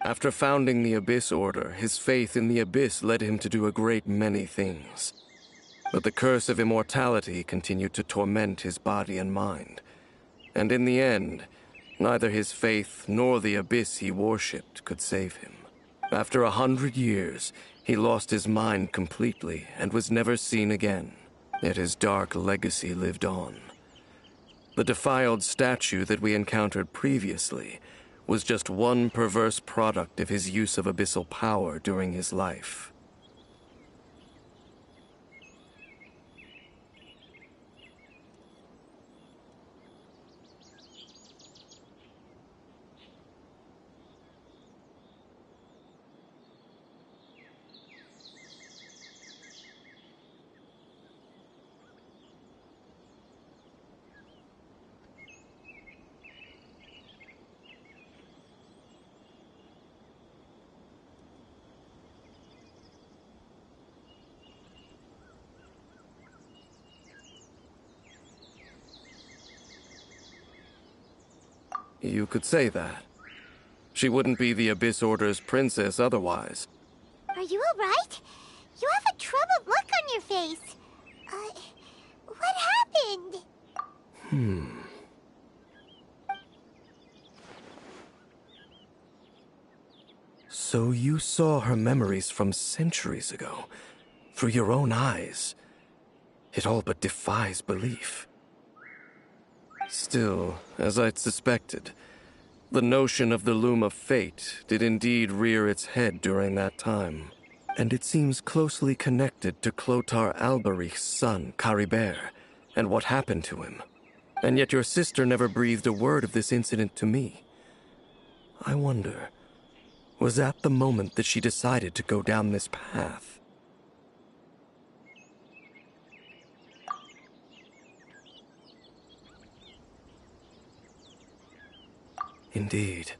After founding the Abyss Order, his faith in the Abyss led him to do a great many things. But the curse of immortality continued to torment his body and mind. And in the end, neither his faith nor the Abyss he worshipped could save him. After 100 years, he lost his mind completely and was never seen again. Yet his dark legacy lived on. The defiled statue that we encountered previously was just one perverse product of his use of abyssal power during his life. You could say that. She wouldn't be the Abyss Order's princess otherwise. Are you alright? You have a troubled look on your face. What happened? So you saw her memories from centuries ago, through your own eyes. It all but defies belief. Still, as I'd suspected, the notion of the Loom of Fate did indeed rear its head during that time. And it seems closely connected to Clotar Alberich's son, Caribert, and what happened to him. And yet your sister never breathed a word of this incident to me. I wonder, was that the moment that she decided to go down this path? Indeed.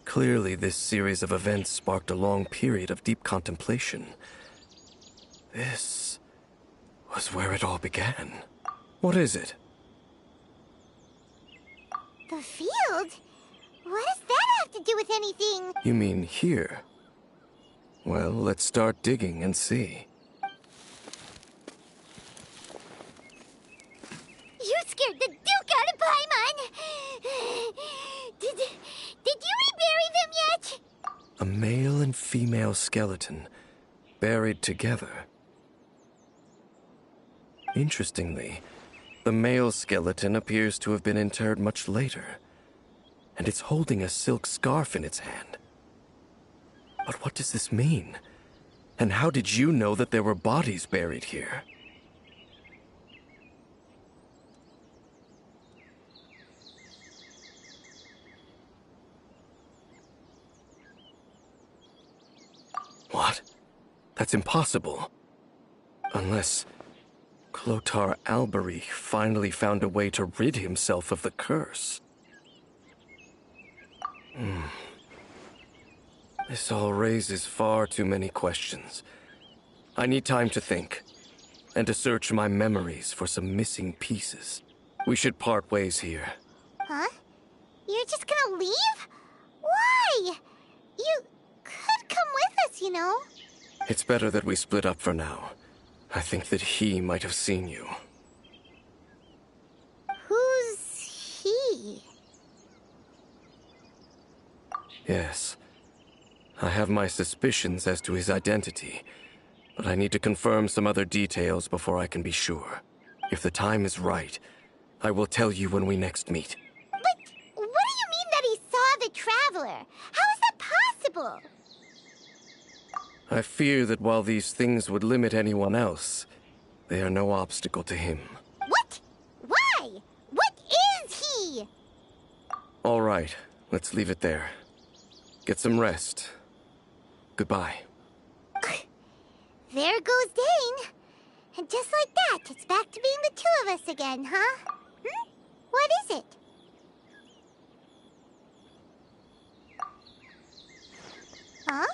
Clearly, this series of events sparked a long period of deep contemplation. This was where it all began. What is it? The field? What does that have to do with anything? You mean here? Well, let's start digging and see. You scared the Duke out of Paimon! Did you rebury them yet? A male and female skeleton, buried together. Interestingly, the male skeleton appears to have been interred much later, and it's holding a silk scarf in its hand. But what does this mean? And how did you know that there were bodies buried here? What? That's impossible. Unless Clotar Alberich finally found a way to rid himself of the curse. This all raises far too many questions. I need time to think, and to search my memories for some missing pieces. We should part ways here. Huh? You're just gonna leave? Why? You could come with us, you know. It's better that we split up for now. I think that he might have seen you. Who's he? Yes. I have my suspicions as to his identity, but I need to confirm some other details before I can be sure. If the time is right, I will tell you when we next meet. But what do you mean that he saw the Traveler? How is that possible? I fear that while these things would limit anyone else, they are no obstacle to him. What? Why? What is he? All right, let's leave it there. Get some rest. Goodbye. There goes Dane. And just like that, it's back to being the two of us again, huh? What is it? Huh?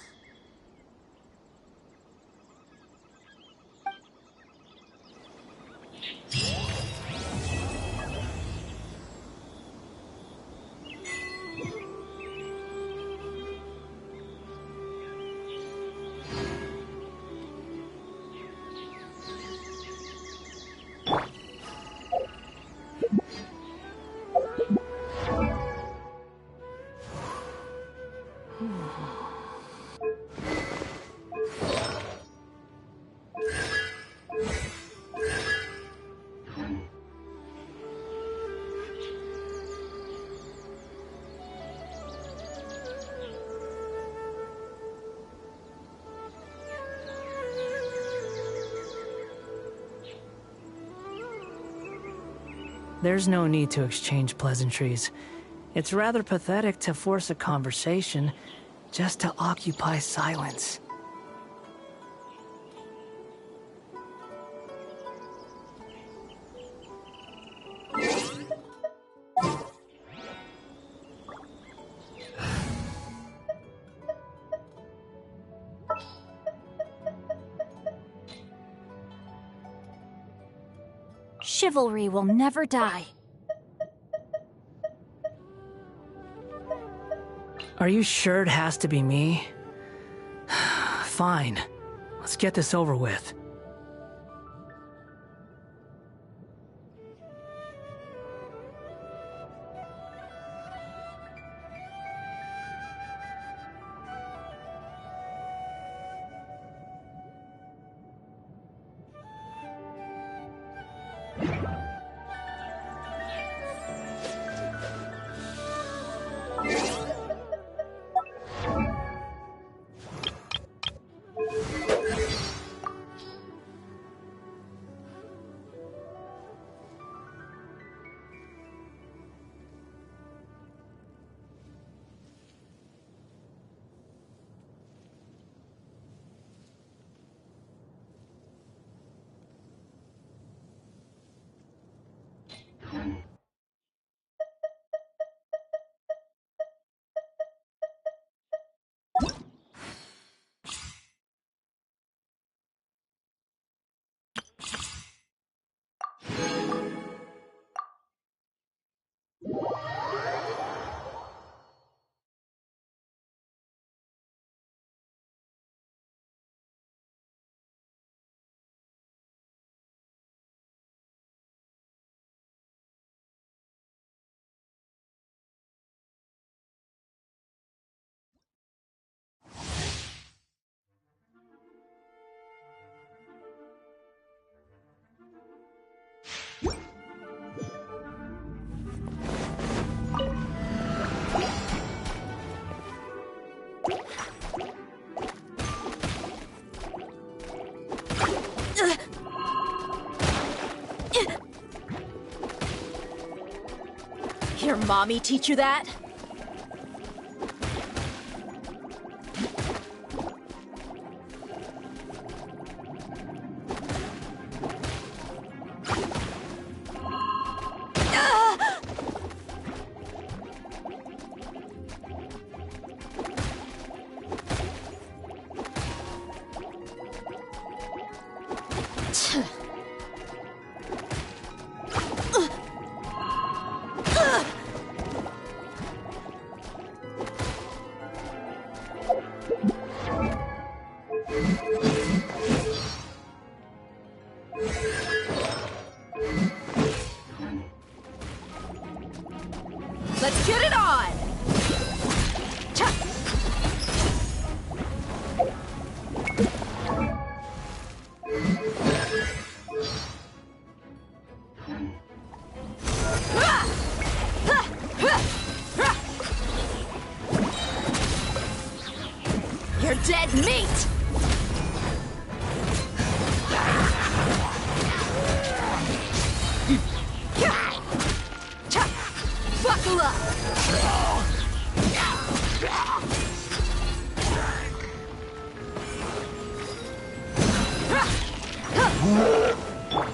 There's no need to exchange pleasantries. It's rather pathetic to force a conversation just to occupy silence. Chivalry will never die. Are you sure it has to be me? Fine. Let's get this over with. Your mommy teach you that? Let's get it on! You're dead meat! Buckle up!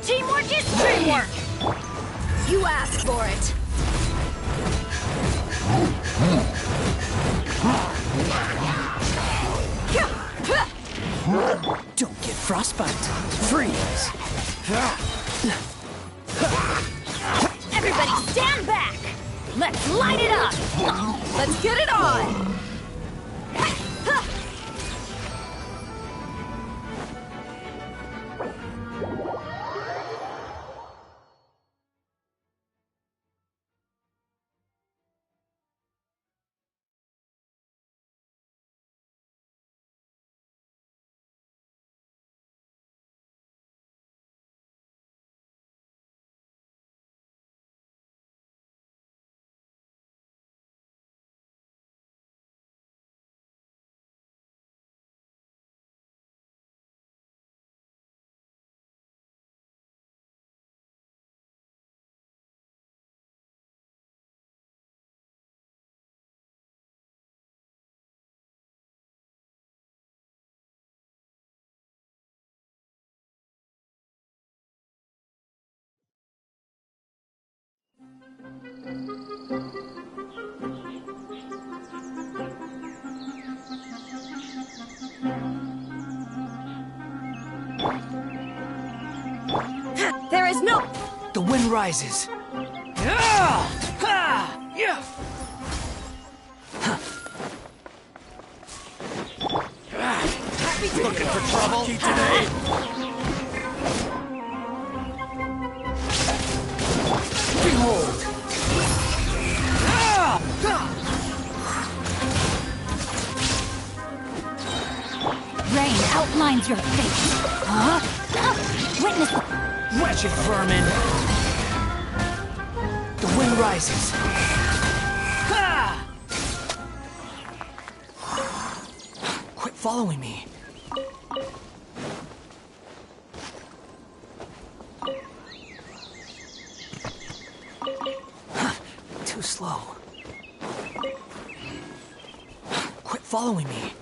Teamwork is teamwork! You asked for it! Don't get frostbite. Freeze! Everybody stand back! Let's light it up! Let's get it on! The wind rises. Yeah! Ha! Yeah! Looking for trouble today? Behold! Rain outlines your fate. Huh? Witness. Wretched vermin! The wind rises. Ha! Quit following me. Too slow. Quit following me.